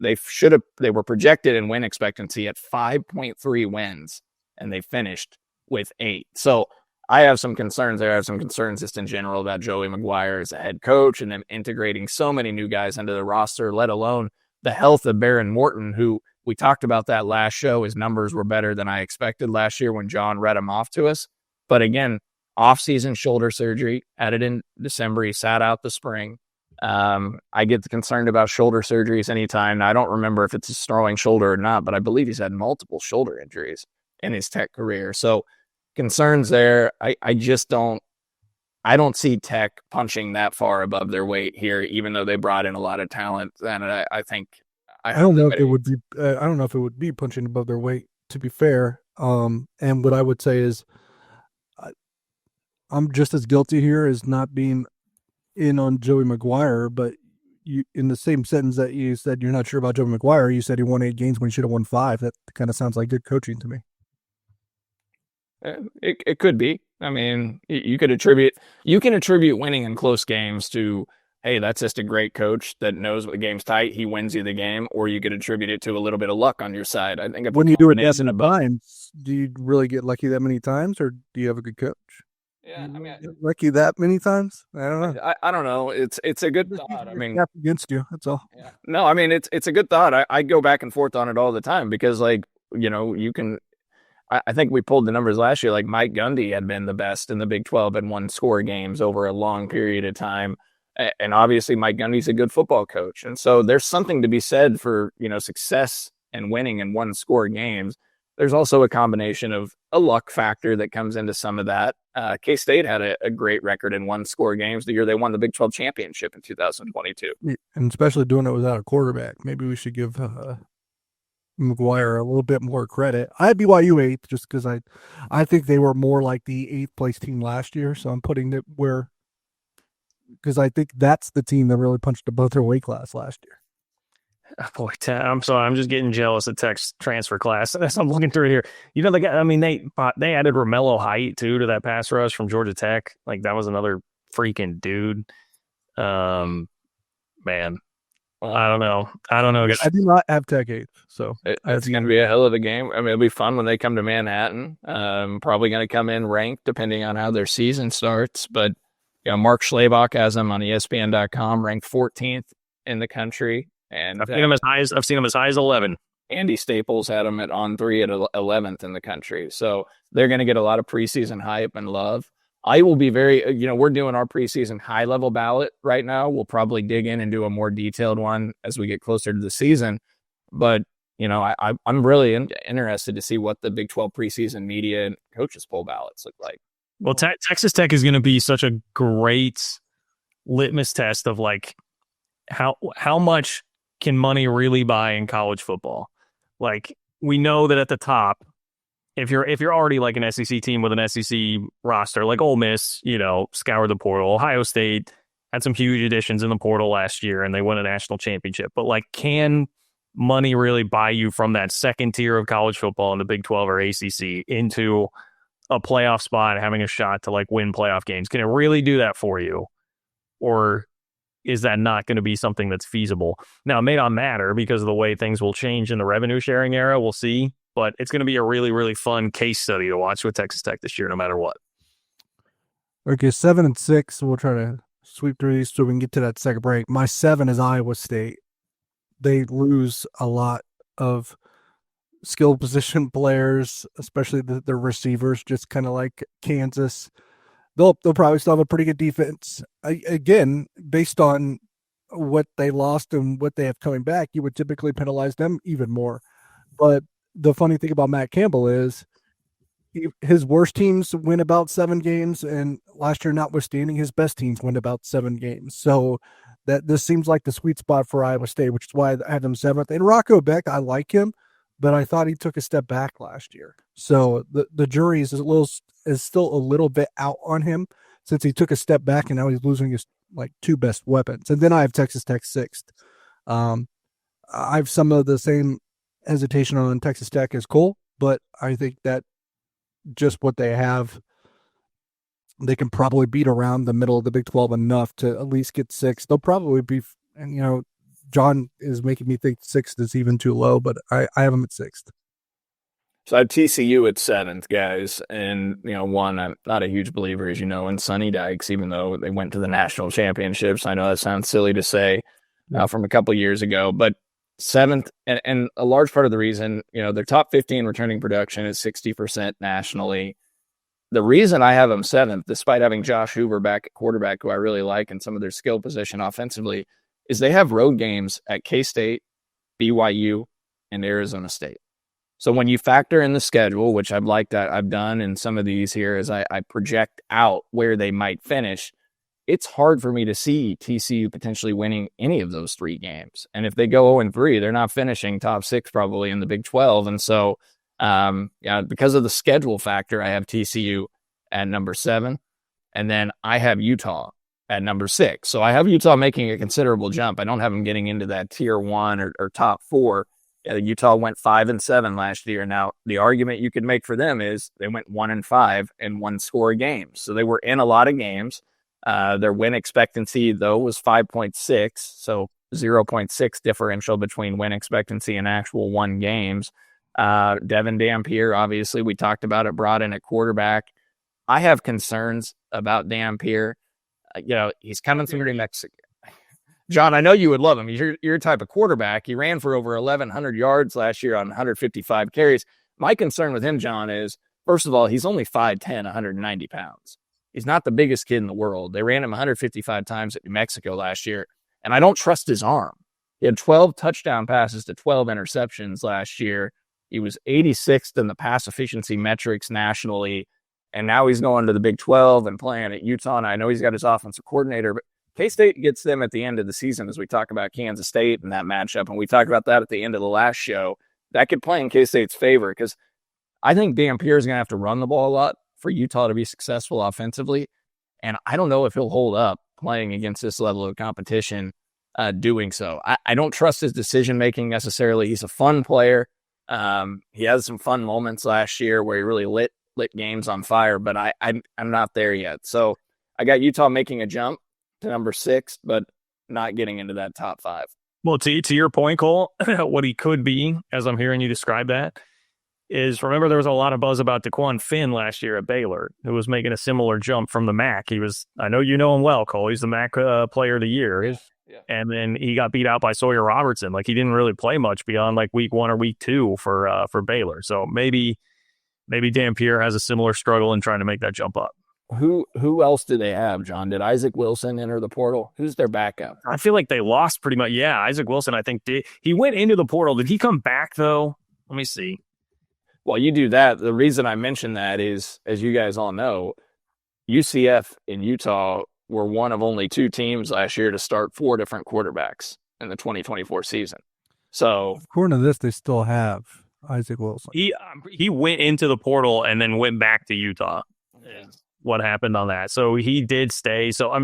were projected in win expectancy at 5.3 wins, and they finished with 8. So I have some concerns there. I have some concerns just in general about Joey McGuire as a head coach and them integrating so many new guys into the roster, let alone the health of Baron Morton, who we talked about that last show. His numbers were better than I expected last year when John read them off to us. But again, off-season shoulder surgery, had it in December. He sat out the spring. I get concerned about shoulder surgeries anytime. Now, I don't remember if it's his throwing shoulder or not, but I believe he's had multiple shoulder injuries in his Tech career. So concerns there. I just don't see Tech punching that far above their weight here, even though they brought in a lot of talent. And I think I don't know if it would be. I don't know if it would be punching above their weight. To be fair, and what I would say is, I'm just as guilty here as not being in on Joey Maguire. But you, in the same sentence that you said you're not sure about Joey Maguire, you said he won 8 games when he should have won 5. That kind of sounds like good coaching to me. It could be. I mean, you can attribute winning in close games to, hey, that's just a great coach that knows what the game's tight. He wins you the game, or you could attribute it to a little bit of luck on your side. I think when you do it that many times, do you really get lucky that many times, or do you have a good coach? Yeah, I mean, lucky that many times. I don't know. I don't know. It's a good thought. I mean, against you. That's all. Yeah. No, I mean it's a good thought. I go back and forth on it all the time because, like, you can. I think we pulled the numbers last year. Like Mike Gundy had been the best in the Big 12 and won score games over a long period of time. And obviously Mike Gundy's a good football coach. And so there's something to be said for, success and winning in one score games. There's also a combination of a luck factor that comes into some of that. K-State had a great record in one score games the year they won the Big 12 championship in 2022. And especially doing it without a quarterback. Maybe we should give McGuire a little bit more credit. I had BYU 8th just because I think they were more like the 8th place team last year. So I'm putting it because I think that's the team that really punched above their weight class last year. Boy, I'm sorry. I'm just getting jealous of Tech's transfer class. As I'm looking through here, they added Romello Height too to that pass rush from Georgia Tech. Like that was another freaking dude. Man, I don't know. I do not have Tech 8th, so it's going to be a hell of a game. I mean, it'll be fun when they come to Manhattan. Probably going to come in ranked depending on how their season starts. But Mark Schlabach has them on ESPN.com, ranked 14th in the country. And I've seen them as high as 11. Andy Staples had them on 3 at 11th in the country. So they're going to get a lot of preseason hype and love. I will be very, we're doing our preseason high level ballot right now. We'll probably dig in and do a more detailed one as we get closer to the season. But, I'm really interested to see what the Big 12 preseason media and coaches poll ballots look like. Well, Texas Tech is going to be such a great litmus test of like how much can money really buy in college football. Like we know that at the top, if you're already like an SEC team with an SEC roster, like Ole Miss, scoured the portal. Ohio State had some huge additions in the portal last year and they won a national championship. But like, can money really buy you from that second tier of college football in the Big 12 or ACC into a playoff spot and having a shot to like win playoff games? Can it really do that for you? Or is that not going to be something that's feasible? Now, it may not matter because of the way things will change in the revenue sharing era. We'll see. But it's going to be a really, really fun case study to watch with Texas Tech this year, no matter what. Okay, 7 and 6. We'll try to sweep through these so we can get to that second break. My 7 is Iowa State. They lose a lot of skill position players, especially the receivers, just kind of like Kansas. They'll probably still have a pretty good defense. Again, based on what they lost and what they have coming back, you would typically penalize them even more. But the funny thing about Matt Campbell is his worst teams win about 7 games, and last year notwithstanding, his best teams win about 7 games. So that this seems like the sweet spot for Iowa State, which is why I have them 7th. And Rocco Beck, I like him, but I thought he took a step back last year. So the jury is still a little bit out on him since he took a step back and now he's losing his like 2 best weapons. And then I have Texas Tech 6th. I have some of the same hesitation on Texas Tech as Cole, but I think that just what they have, they can probably beat around the middle of the Big 12 enough to at least get 6. They'll probably be, and John is making me think 6th is even too low, but I have them at 6th. So I have TCU at 7th, guys. And, one, I'm not a huge believer, as you know, in Sonny Dykes, even though they went to the national championships. I know that sounds silly to say from a couple years ago, but 7th, and a large part of the reason, their top 15 returning production is 60% nationally. the reason I have them 7th, despite having Josh Hoover back at quarterback, who I really like, and some of their skill position offensively, is they have road games at K-State, BYU, and Arizona State. So when you factor in the schedule, which I've done in some of these here, as I project out where they might finish, it's hard for me to see TCU potentially winning any of those 3 games. And if they go 0-3, they're not finishing top 6 probably in the Big 12. And so, because of the schedule factor, I have TCU at number 7, and then I have Utah at number 6. So I have Utah making a considerable jump. I don't have them getting into that tier 1 or top 4. Utah went 5-7 last year. Now, the argument you could make for them is they went 1-5 in one-score games. So they were in a lot of games. Their win expectancy, though, was 5.6, so 0.6 differential between win expectancy and actual won games. Devin Dampier, obviously, we talked about it, brought in at quarterback. I have concerns about Dampier. He's coming through New Mexico. John, I know you would love him. You're your type of quarterback. He ran for over 1,100 yards last year on 155 carries. My concern with him, John, is, first of all, he's only 5'10", 190 pounds. He's not the biggest kid in the world. They ran him 155 times at New Mexico last year, and I don't trust his arm. He had 12 touchdown passes to 12 interceptions last year. He was 86th in the pass efficiency metrics nationally, and now he's going to the Big 12 and playing at Utah, and I know he's got his offensive coordinator, but K-State gets them at the end of the season as we talk about Kansas State and that matchup, and we talked about that at the end of the last show. That could play in K-State's favor because I think Dampier is going to have to run the ball a lot for Utah to be successful offensively, and I don't know if he'll hold up playing against this level of competition doing so. I don't trust his decision-making necessarily. He's a fun player. He has some fun moments last year where he really lit games on fire, but I'm not there yet. So I got Utah making a jump to number 6, but not getting into that top 5. Well, to your point, Cole, what he could be, as I'm hearing you describe that, is, remember, there was a lot of buzz about DeQuan Finn last year at Baylor, who was making a similar jump from the MAC. I know you know him well, Cole. He's the MAC player of the year. Yeah. And then he got beat out by Sawyer Robertson. Like, he didn't really play much beyond like week 1 or week 2 for Baylor. So maybe Dampier has a similar struggle in trying to make that jump up. Who else do they have, John? Did Isaac Wilson enter the portal? Who's their backup? I feel like they lost pretty much. Yeah, Isaac Wilson, I think, he went into the portal. Did he come back, though? Let me see. Well, you do that. The reason I mention that is, as you guys all know, UCF and Utah were one of only 2 teams last year to start 4 different quarterbacks in the 2024 season. So, according to this, they still have Isaac Wilson. He went into the portal and then went back to Utah. Yeah. What happened on that? So he did stay. So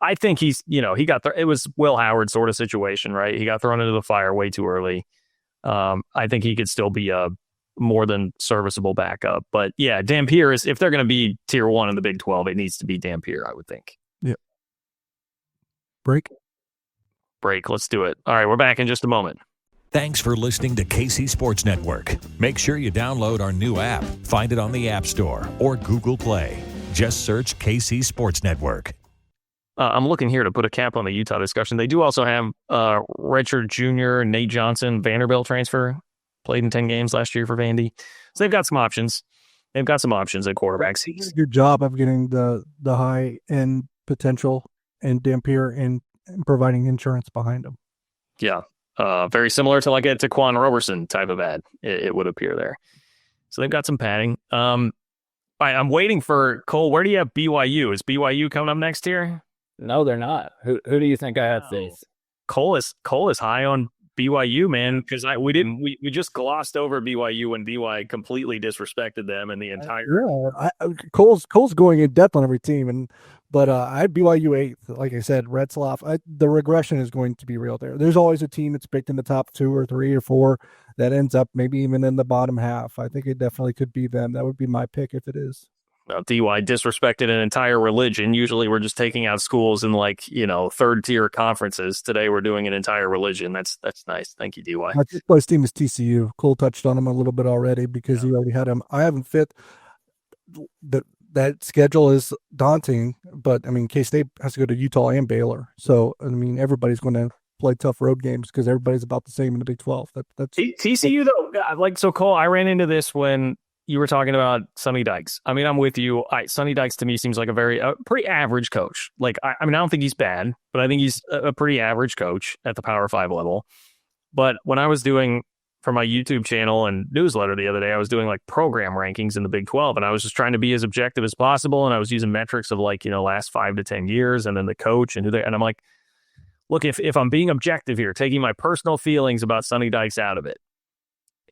I think he's, he got it was Will Howard sort of situation, right? He got thrown into the fire way too early. I think he could still be a more than serviceable backup. But yeah, Dampier is, if they're going to be tier 1 in the Big 12, it needs to be Dampier, I would think. Yeah. Break. Let's do it. All right, we're back in just a moment. Thanks for listening to KC Sports Network. Make sure you download our new app. Find it on the App Store or Google Play. Just search KC Sports Network. I'm looking here to put a cap on the Utah discussion. They do also have redshirt junior Nate Johnson, Vanderbilt transfer, played in 10 games last year for Vandy. So they've got some options. They've got some options at quarterbacks. Your job of getting the high end potential and Dampier and providing insurance behind them. Yeah. Very similar to like a Taquan Roberson type of ad, it would appear there. So they've got some padding. I'm waiting for Cole. Where do you have BYU? Is BYU coming up next year? No, they're not. Who do you think I have faith? Cole is high on BYU, man, because we just glossed over BYU when BYU completely disrespected them and the entire. Cole's going in depth on every team, but I had BYU 8th. Like I said, Retzloff. The regression is going to be real there. There's always a team that's picked in the top 2 or 3 or 4 that ends up maybe even in the bottom half. I think it definitely could be them. That would be my pick if it is. DY disrespected an entire religion. Usually we're just taking out schools in third tier conferences. Today we're doing an entire religion. That's nice. Thank you, DY. My 5th place team is TCU. Cole touched on him a little bit already because he already had him. I have him 5th. That schedule is daunting, but I mean, K-State has to go to Utah and Baylor. So, I mean, everybody's going to play tough road games because everybody's about the same in the Big 12. That's TCU though. So Cole, I ran into this when you were talking about Sonny Dykes. I mean, I'm with you. Sonny Dykes to me seems like a pretty average coach. Like, I mean, I don't think he's bad, but I think he's a pretty average coach at the Power 5 level. But when I was doing for my YouTube channel and newsletter the other day, I was doing like program rankings in the Big 12, and I was just trying to be as objective as possible. And I was using metrics of like, last 5 to 10 years and then the coach and and I'm like, look, if I'm being objective here, taking my personal feelings about Sonny Dykes out of it,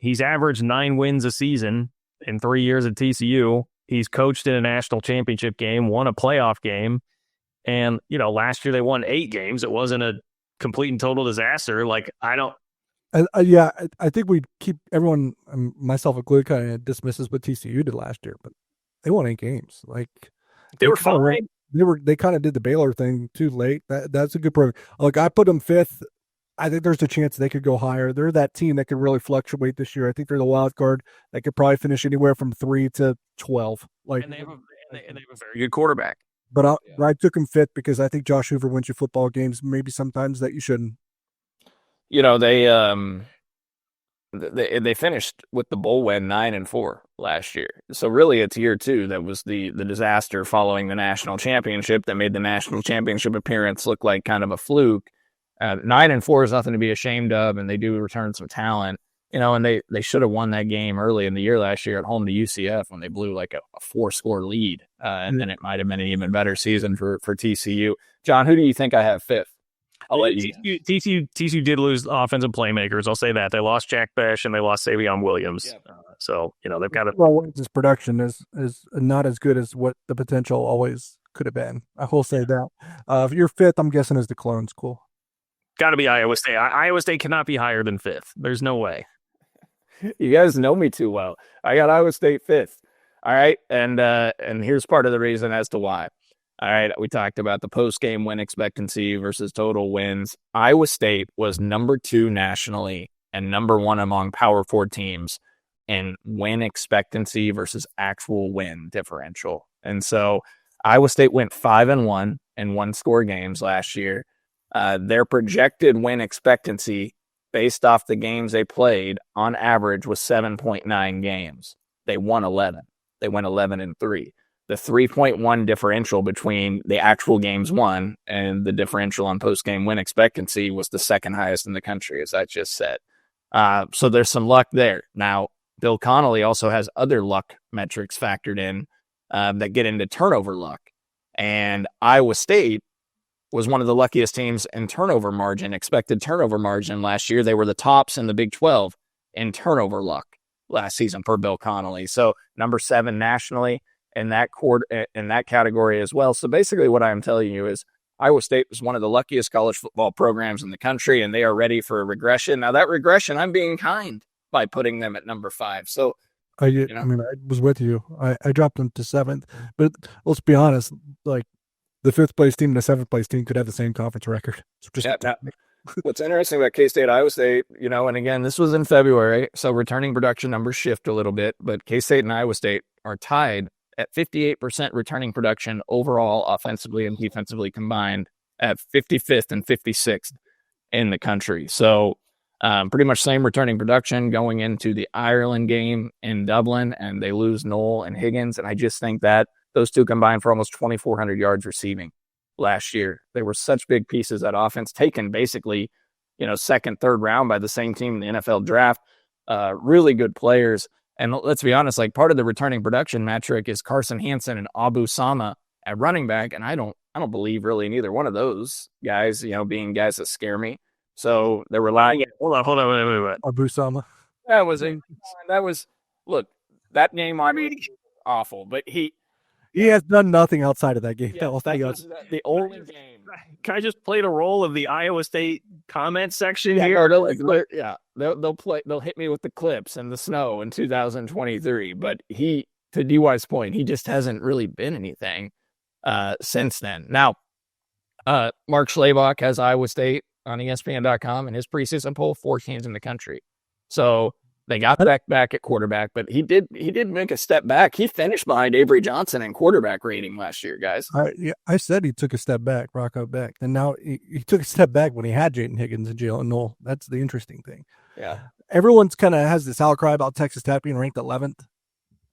he's averaged 9 wins a season in 3 years at TCU. He's coached in a national championship game, won a playoff game. And, last year they won 8 games. It wasn't a complete and total disaster. Like, I think we keep everyone, myself included, kind of dismisses what TCU did last year, but they won 8 games. Like, they were fine. They kind of did the Baylor thing too late. That's a good program. Like, I put them 5th. I think there's a chance they could go higher. They're that team that could really fluctuate this year. I think they're the wild card that could probably finish anywhere from 3 to 12. Like, and they have a very good quarterback. But I took them 5th because I think Josh Hoover wins you football games. Maybe sometimes that you shouldn't. They finished with the bowl win 9-4 last year. So really, it's year 2 that was the disaster following the national championship that made the national championship appearance look like kind of a fluke. 9-4 is nothing to be ashamed of, and they do return some talent. And they should have won that game early in the year last year at home to UCF when they blew like a 4-score lead, and then it might have been an even better season for TCU. John, who do you think I have 5th? I'll let you. TCU did lose offensive playmakers. I'll say that. They lost Jack Besh and they lost Savion Williams. Yeah. So, they've got it. Well, his production is not as good as what the potential always could have been. I will say that. If you're 5th, I'm guessing is the Clone School. Got to be Iowa State. Iowa State cannot be higher than 5th. There's no way. You guys know me too well. I got Iowa State 5th. All right. And here's part of the reason as to why. All right. We talked about the post-game win expectancy versus total wins. Iowa State was number 2 nationally and number 1 among Power 4 teams in win expectancy versus actual win differential. And so Iowa State went 5-1 in 1-score games last year. Their projected win expectancy based off the games they played on average was 7.9 games. They won 11. They went 11-3. The 3.1 differential between the actual games won and the differential on post-game win expectancy was the second highest in the country, as I just said. So there's some luck there. Now, Bill Connolly also has other luck metrics factored in that get into turnover luck. And Iowa State was one of the luckiest teams in turnover margin, expected turnover margin last year. They were the tops in the Big 12 in turnover luck last season per Bill Connolly. So number 7 nationally in that category as well. So basically what I'm telling you is Iowa State was one of the luckiest college football programs in the country, and they are ready for a regression. Now that regression, I'm being kind by putting them at number 5. So I was with you. I dropped them to 7th, but let's be honest, like, the 5th place team and the 7th place team could have the same conference record. So what's interesting about K-State, Iowa State, and again, this was in February, so returning production numbers shift a little bit, but K-State and Iowa State are tied at 58% returning production overall, offensively and defensively combined, at 55th and 56th in the country. So pretty much same returning production going into the Ireland game in Dublin, and they lose Knoll and Higgins, and I just think that those two combined for almost 2,400 yards receiving last year. They were such big pieces that offense, taken basically, second, third round by the same team in the NFL draft. Really good players. And let's be honest, like, part of the returning production metric is Carson Hansen and Abu Sama at running back. And I don't believe really in either one of those guys, being guys that scare me. So they're relying. Hold on, wait. Abu Sama. Look, that game, awful, but he has done nothing outside of that game. Yeah, the only game. Can I just play the role of the Iowa State comment section here? They'll hit me with the clips and the snow in 2023. But to DY's point, he just hasn't really been anything since then. Now, Mark Schlabach has Iowa State on ESPN.com in his preseason poll, 4 teams in the country. So they got back at quarterback, but he did make a step back. He finished behind Avery Johnson in quarterback rating last year, guys. I said he took a step back, Rocco Beck, and now he took a step back when he had Jayden Higgins and Jalen Knoll. That's the interesting thing. Yeah, everyone's kind of has this outcry about Texas Tech being ranked 11th.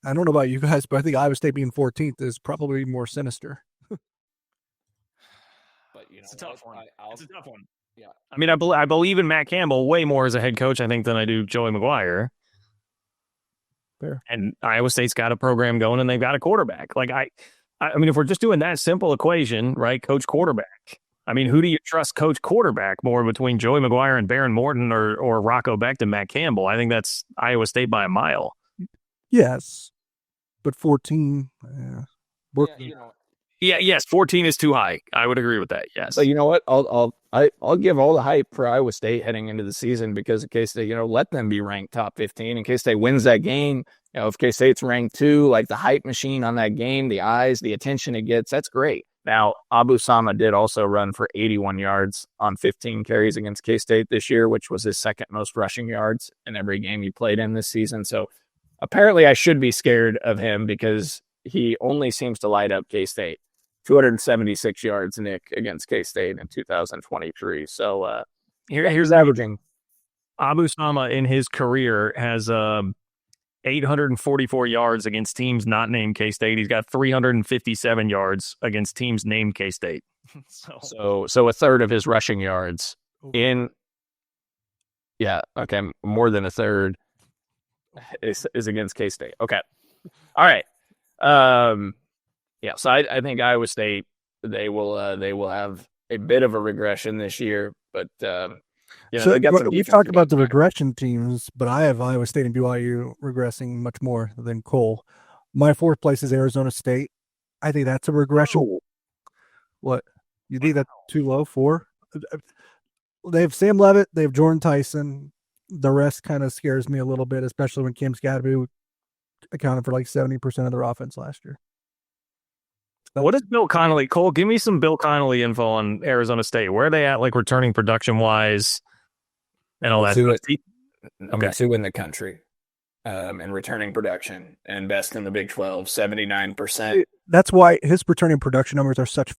I don't know about you guys, but I think Iowa State being 14th is probably more sinister. But It's a tough one. It's a tough one. Yeah. I mean, I believe in Matt Campbell way more as a head coach, I think, than I do Joey McGuire. Fair. And Iowa State's got a program going, and they've got a quarterback. Like I mean, if we're just doing that simple equation, right? Coach quarterback. I mean, who do you trust coach quarterback more between Joey McGuire and Baron Morton or Rocco Becht and Matt Campbell? I think that's Iowa State by a mile. Yes, but 14. Yes, 14 is too high. I would agree with that. Yes. So you know what? I'll give all the hype for Iowa State heading into the season because in case they, let them be ranked top 15. In case they wins that game, if K-State's ranked 2, like the hype machine on that game, the eyes, the attention it gets, that's great. Now, Abu Sama did also run for 81 yards on 15 carries against K-State this year, which was his second most rushing yards in every game he played in this season. So apparently I should be scared of him because he only seems to light up K-State. 276 yards, Nick, against K-State in 2023. So here's averaging. Abu Sama in his career has 844 yards against teams not named K-State. He's got 357 yards against teams named K-State. So a third of his rushing yards more than a third is against K-State. Okay. All right. So I think Iowa State, they will have a bit of a regression this year, but you talked about the regression teams, but I have Iowa State and BYU regressing much more than Cole. My 4th place is Arizona State. I think that's a regression. Oh. What? You think that's too low? 4? They have Sam Leavitt. They have Jordan Tyson. The rest kind of scares me a little bit, especially when Cam Scadaboo accounted for like 70% of their offense last year. What is Bill Connolly? Cole, give me some Bill Connolly info on Arizona State. Where are they at, like returning production wise, and all that? 2 in the country, in returning production, and best in the Big 12, 79%. That's why his returning production numbers are such.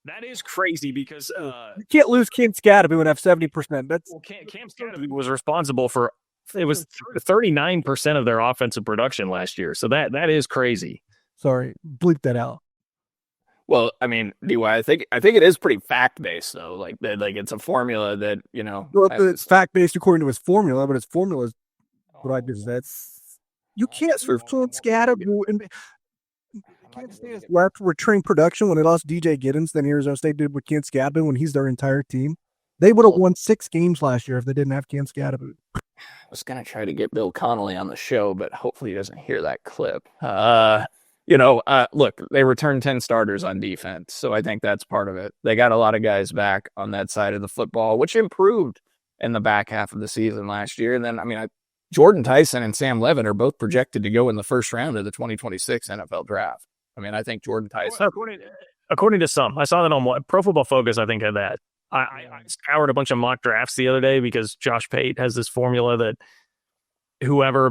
That is crazy because you can't lose Cam Scadaboo and have 70%. Cam Scadaboo was responsible for 39% of their offensive production last year. So that is crazy. Sorry, bleep that out. Well, I mean, DY, I think it is pretty fact based though. Like it's a formula that Well, it's fact based according to his formula, but his formula is what I do. You can't serve Cam Scadaboo and can't stay as returning production when they lost DJ Giddens than Arizona State did with Cam Scadaboo when he's their entire team. They would have won 6 games last year if they didn't have Cam Scadaboo. I was gonna try to get Bill Connolly on the show, but hopefully he doesn't hear that clip. Look, they returned 10 starters on defense, so I think that's part of it. They got a lot of guys back on that side of the football, which improved in the back half of the season last year. And then, Jordan Tyson and Sam Leavitt are both projected to go in the first round of the 2026 NFL draft. I think Jordan Tyson. According to some, I saw that on Pro Football Focus, I think, had that. I scoured a bunch of mock drafts the other day because Josh Pate has this formula that whoever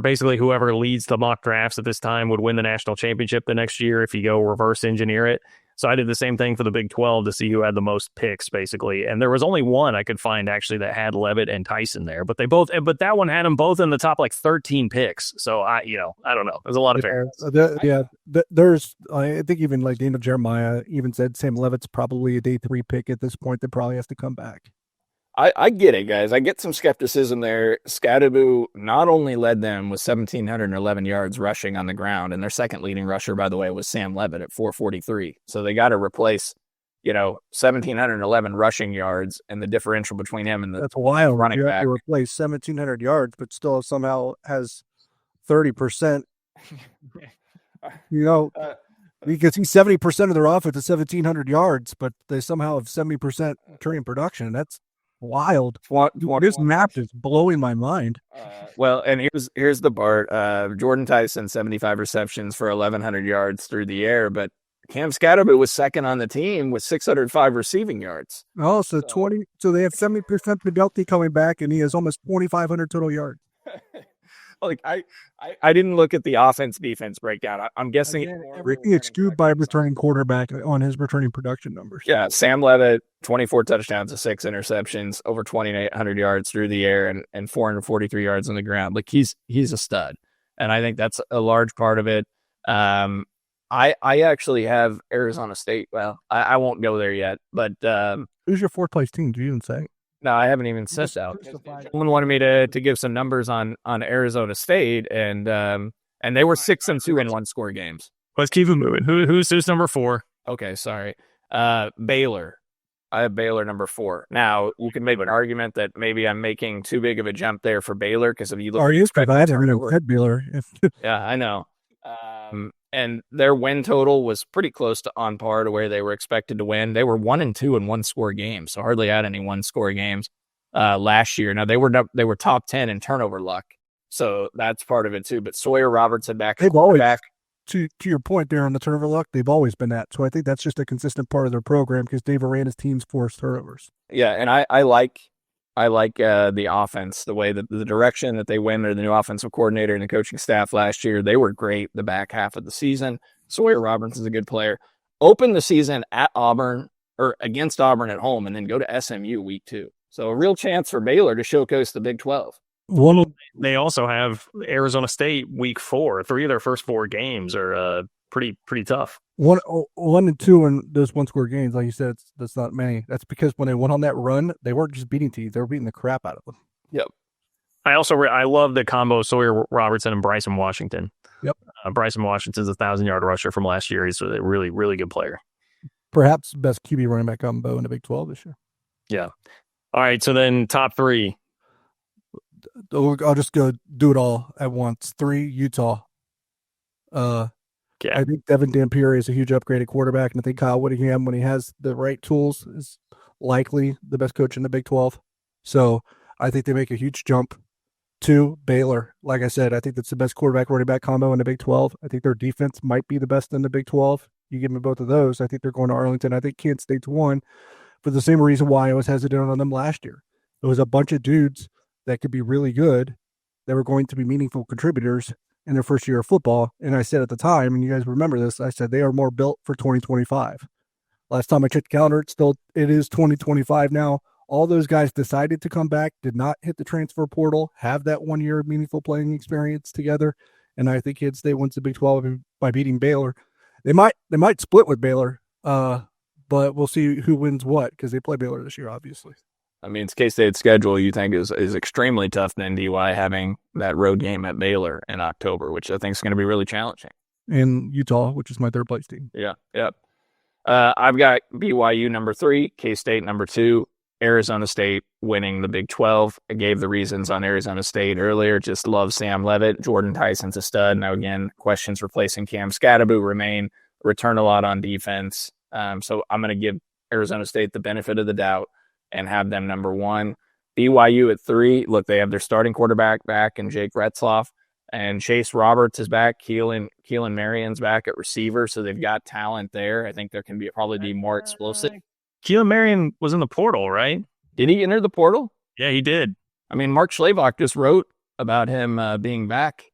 leads the mock drafts at this time would win the national championship the next year if you go reverse engineer it. So I did the same thing for the Big 12 to see who had the most picks, basically. And there was only one I could find actually that had Leavitt and Tyson there, but that one had them both in the top like 13 picks. So I don't know. There's a lot of variance. There's, I think even like Daniel Jeremiah even said Sam Leavitt's probably a day 3 pick at this point that probably has to come back. I get it, guys. I get some skepticism there. Scadaboo not only led them with 1,711 yards rushing on the ground, and their second leading rusher, by the way, was Sam Leavitt at 443. So they got to replace, 1,711 rushing yards and the differential between him and that's wild. Running back. You have to replace 1,700 yards, but still somehow has 30%. Because he's 70% of their offense is 1,700 yards, but they somehow have 70% returning production. That's wild. This map is blowing my mind. Well, and here's the part. Jordan Tyson, 75 receptions for 1,100 yards through the air, but Cam Scadaboo was second on the team with 605 receiving yards. Oh, so they have 70% Padelti coming back, and he has almost 2,500 total yards. Like I didn't look at the offense-defense breakdown. I'm guessing everything excused by returning quarterback on his returning production numbers. Yeah, Sam Leavitt, 24 touchdowns to 6 interceptions, over 2,800 yards through the air, and 443 yards on the ground. Like he's a stud. and I think that's a large part of it. I actually have Arizona State. Well, I won't go there yet, but Who's your fourth place team? Do you even say? no, I haven't even said that. Someone wanted me to give some numbers on Arizona State, and they were 6-2 in one-score games. Let's keep it moving. Who's number 4? Okay, sorry. Baylor. I have Baylor number 4. Now, you can make an argument that maybe I'm making too big of a jump there for Baylor because if you look, Are you? Because I haven't had Baylor. yeah, I know. And their win total was pretty close to on par to where they were expected to win. They were 1-2 in one-score games, so hardly had any one-score games last year. Now they were top 10 in turnover luck, so that's part of it too. But Sawyer Robertson back. They've always back. To your point there on the turnover luck, they've always been that. So I think that's just a consistent part of their program because Dave Aranda's teams force turnovers. Yeah, and I like the offense, the way that the direction that they went under the new offensive coordinator and the coaching staff last year. They were great the back half of the season. Sawyer Robinson's a good player. Open the season at Auburn or against Auburn at home and then go to SMU week 2. So a real chance for Baylor to showcase the Big 12. They also have Arizona State week 4. 3 of their first 4 games are pretty tough. 1-2 in those one-score games, like you said, that's not many. That's because when they went on that run, they weren't just beating teams; they were beating the crap out of them. Yep. I love the combo Sawyer Robertson and Bryson Washington. Yep. Bryson Washington's a 1,000-yard rusher from last year. He's a really, really good player. Perhaps the best QB running back combo in the Big 12 this year. Yeah. All right. So then top 3. I'll just go do it all at once. 3, Utah. Yeah. I think Devin Dampier is a huge upgraded quarterback, and I think Kyle Whittingham, when he has the right tools, is likely the best coach in the Big 12. So I think they make a huge jump. 2, Baylor. Like I said, I think that's the best quarterback running back combo in the Big 12. I think their defense might be the best in the Big 12. You give me both of those, I think they're going to Arlington. I think Kansas State's 1 for the same reason why I was hesitant on them last year. There was a bunch of dudes that could be really good, that were going to be meaningful contributors in their first year of football. And I said at the time, and you guys remember this, I said they are more built for 2025. Last time I checked the calendar, it is 2025 now. All those guys decided to come back, did not hit the transfer portal, have that 1 year of meaningful playing experience together. And I think Kansas State wins the Big 12 by beating Baylor. They might split with Baylor, but we'll see who wins what because they play Baylor this year, obviously. I mean, it's K-State's schedule you think is extremely tough than DY having that road game at Baylor in October, which I think is going to be really challenging. And Utah, which is my third place team. Yeah, yep. I've got BYU number 3, K-State number 2, Arizona State winning the Big 12. I gave the reasons on Arizona State earlier. Just love Sam Leavitt. Jordan Tyson's a stud. Now, again, questions replacing Cam Scatterbo remain. Return a lot on defense. So I'm going to give Arizona State the benefit of the doubt and have them number 1. BYU at 3. Look, they have their starting quarterback back in Jake Retzloff, and Chase Roberts is back. Keelan Marion's back at receiver, so they've got talent there. I think there can probably be more explosive. Keelan Marion was in the portal, right? Did he enter the portal? Yeah, he did. I mean, Mark Schlabach just wrote about him being back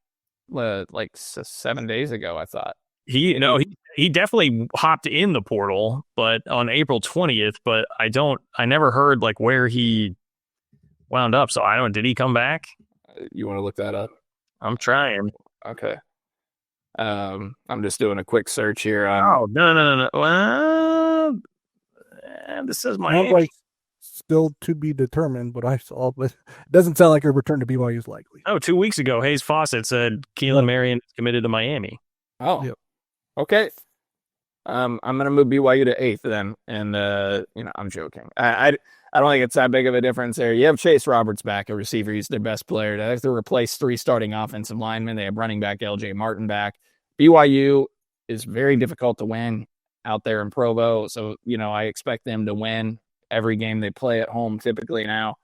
like 7 days ago, I thought. He definitely hopped in the portal, but on April 20th, but I never heard like where he wound up. So I don't, did he come back? You want to look that up? I'm trying. Okay. I'm just doing a quick search here. No. Well, this says Miami. Like still to be determined, but I saw, but it doesn't sound like a return to BYU is likely. 2 weeks ago, Hayes Fawcett said Keelan Marion is committed to Miami. Oh, yep. Okay. I'm going to move BYU to 8th then. And, I'm joking. I don't think it's that big of a difference there. You have Chase Roberts back, a receiver. He's their best player. They have to replace 3 starting offensive linemen. They have running back LJ Martin back. BYU is very difficult to win out there in Provo. So, I expect them to win every game they play at home typically now.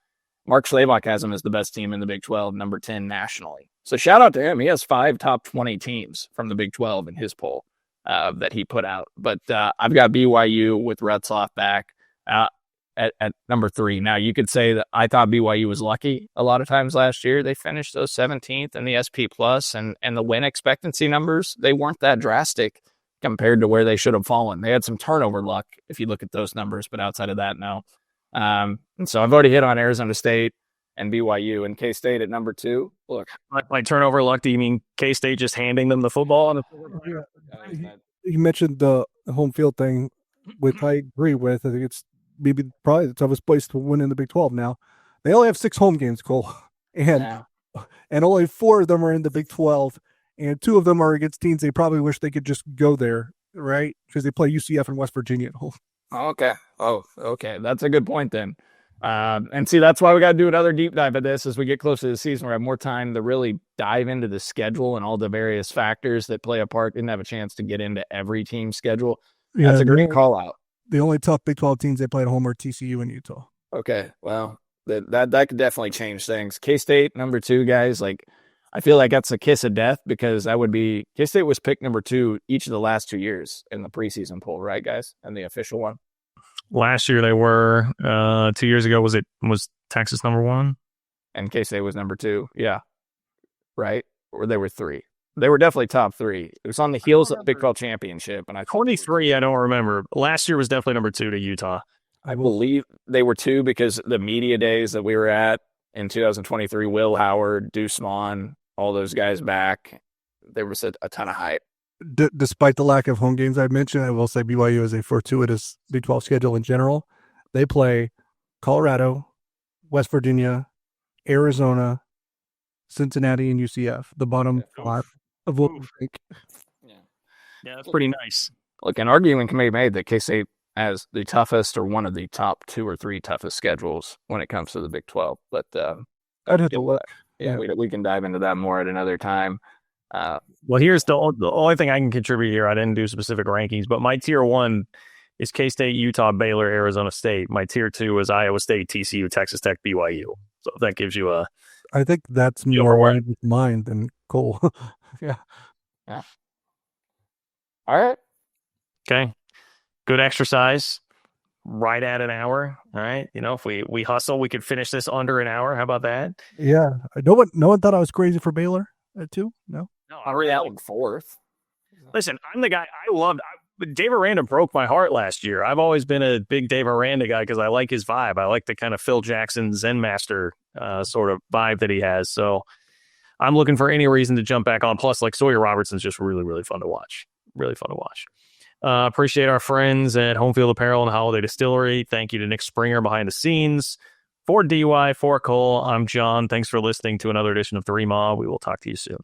Mark Schlabach has them as the best team in the Big 12, number 10 nationally. So shout out to him. He has 5 top 20 teams from the Big 12 in his poll that he put out. But I've got BYU with Retzloff back at number 3. Now, you could say that I thought BYU was lucky a lot of times last year. They finished those 17th in the SP Plus, and the win expectancy numbers, they weren't that drastic compared to where they should have fallen. They had some turnover luck if you look at those numbers, but outside of that, no. And so I've already hit on Arizona State. and BYU, and K-State at number 2. Look, By turnover luck, do you mean K-State just handing them the football? You mentioned the home field thing, which I agree with. I think it's maybe probably the toughest place to win in the Big 12 now. They only have 6 home games, Cole, and only 4 of them are in the Big 12, and 2 of them are against teams they probably wish they could just go there, right? Because they play UCF and West Virginia at home. Okay. Oh, okay. That's a good point then. And see, that's why we got to do another deep dive of this as we get closer to the season. We have more time to really dive into the schedule and all the various factors that play a part. Didn't have a chance to get into every team's schedule. That's a great call out. The only tough Big 12 teams they play at home are TCU and Utah. Okay. Well, that could definitely change things. K-State, number 2, guys. Like, I feel like that's a kiss of death because K-State was picked number 2 each of the last 2 years in the preseason poll, right, guys? And the official one. Last year they were. 2 years ago was Texas number 1, and K-State was number 2. Yeah, right. Or they were 3. They were definitely top 3. It was on the heels of the Big 12 championship, and 23. I don't remember. Last year was definitely number 2 to Utah. I believe they were 2 because the media days that we were at in 2023, Will Howard, Deuce Vaughn, all those guys back, there was a ton of hype. Despite the lack of home games I mentioned, I will say BYU is a fortuitous Big 12 schedule in general. They play Colorado, West Virginia, Arizona, Cincinnati, and UCF, the bottom 5 of what we think. Yeah, that's pretty nice. Look, an argument can be made that K-State has the toughest or one of the top 2 or 3 toughest schedules when it comes to the Big 12. But I'd have to look. Yeah, we can dive into that more at another time. Well, here's the only thing I can contribute here. I didn't do specific rankings, but my tier 1 is K-State, Utah, Baylor, Arizona State. My tier 2 is Iowa State, TCU, Texas Tech, BYU. So that gives you a... I think that's more aligned with mine than Cole. Yeah. All right. Okay. Good exercise. Right at an hour. All right. If we hustle, we could finish this under an hour. How about that? Yeah. No one thought I was crazy for Baylor at 2. No. I'll read that one 4th. Listen, I'm the guy I loved. Dave Aranda broke my heart last year. I've always been a big Dave Aranda guy because I like his vibe. I like the kind of Phil Jackson Zen Master sort of vibe that he has. So I'm looking for any reason to jump back on. Plus, like Sawyer Robertson's just really, really fun to watch. Really fun to watch. Appreciate our friends at Home Field Apparel and Holiday Distillery. Thank you to Nick Springer behind the scenes. For DY, for Cole, I'm John. Thanks for listening to another edition of 3 Ma. We will talk to you soon.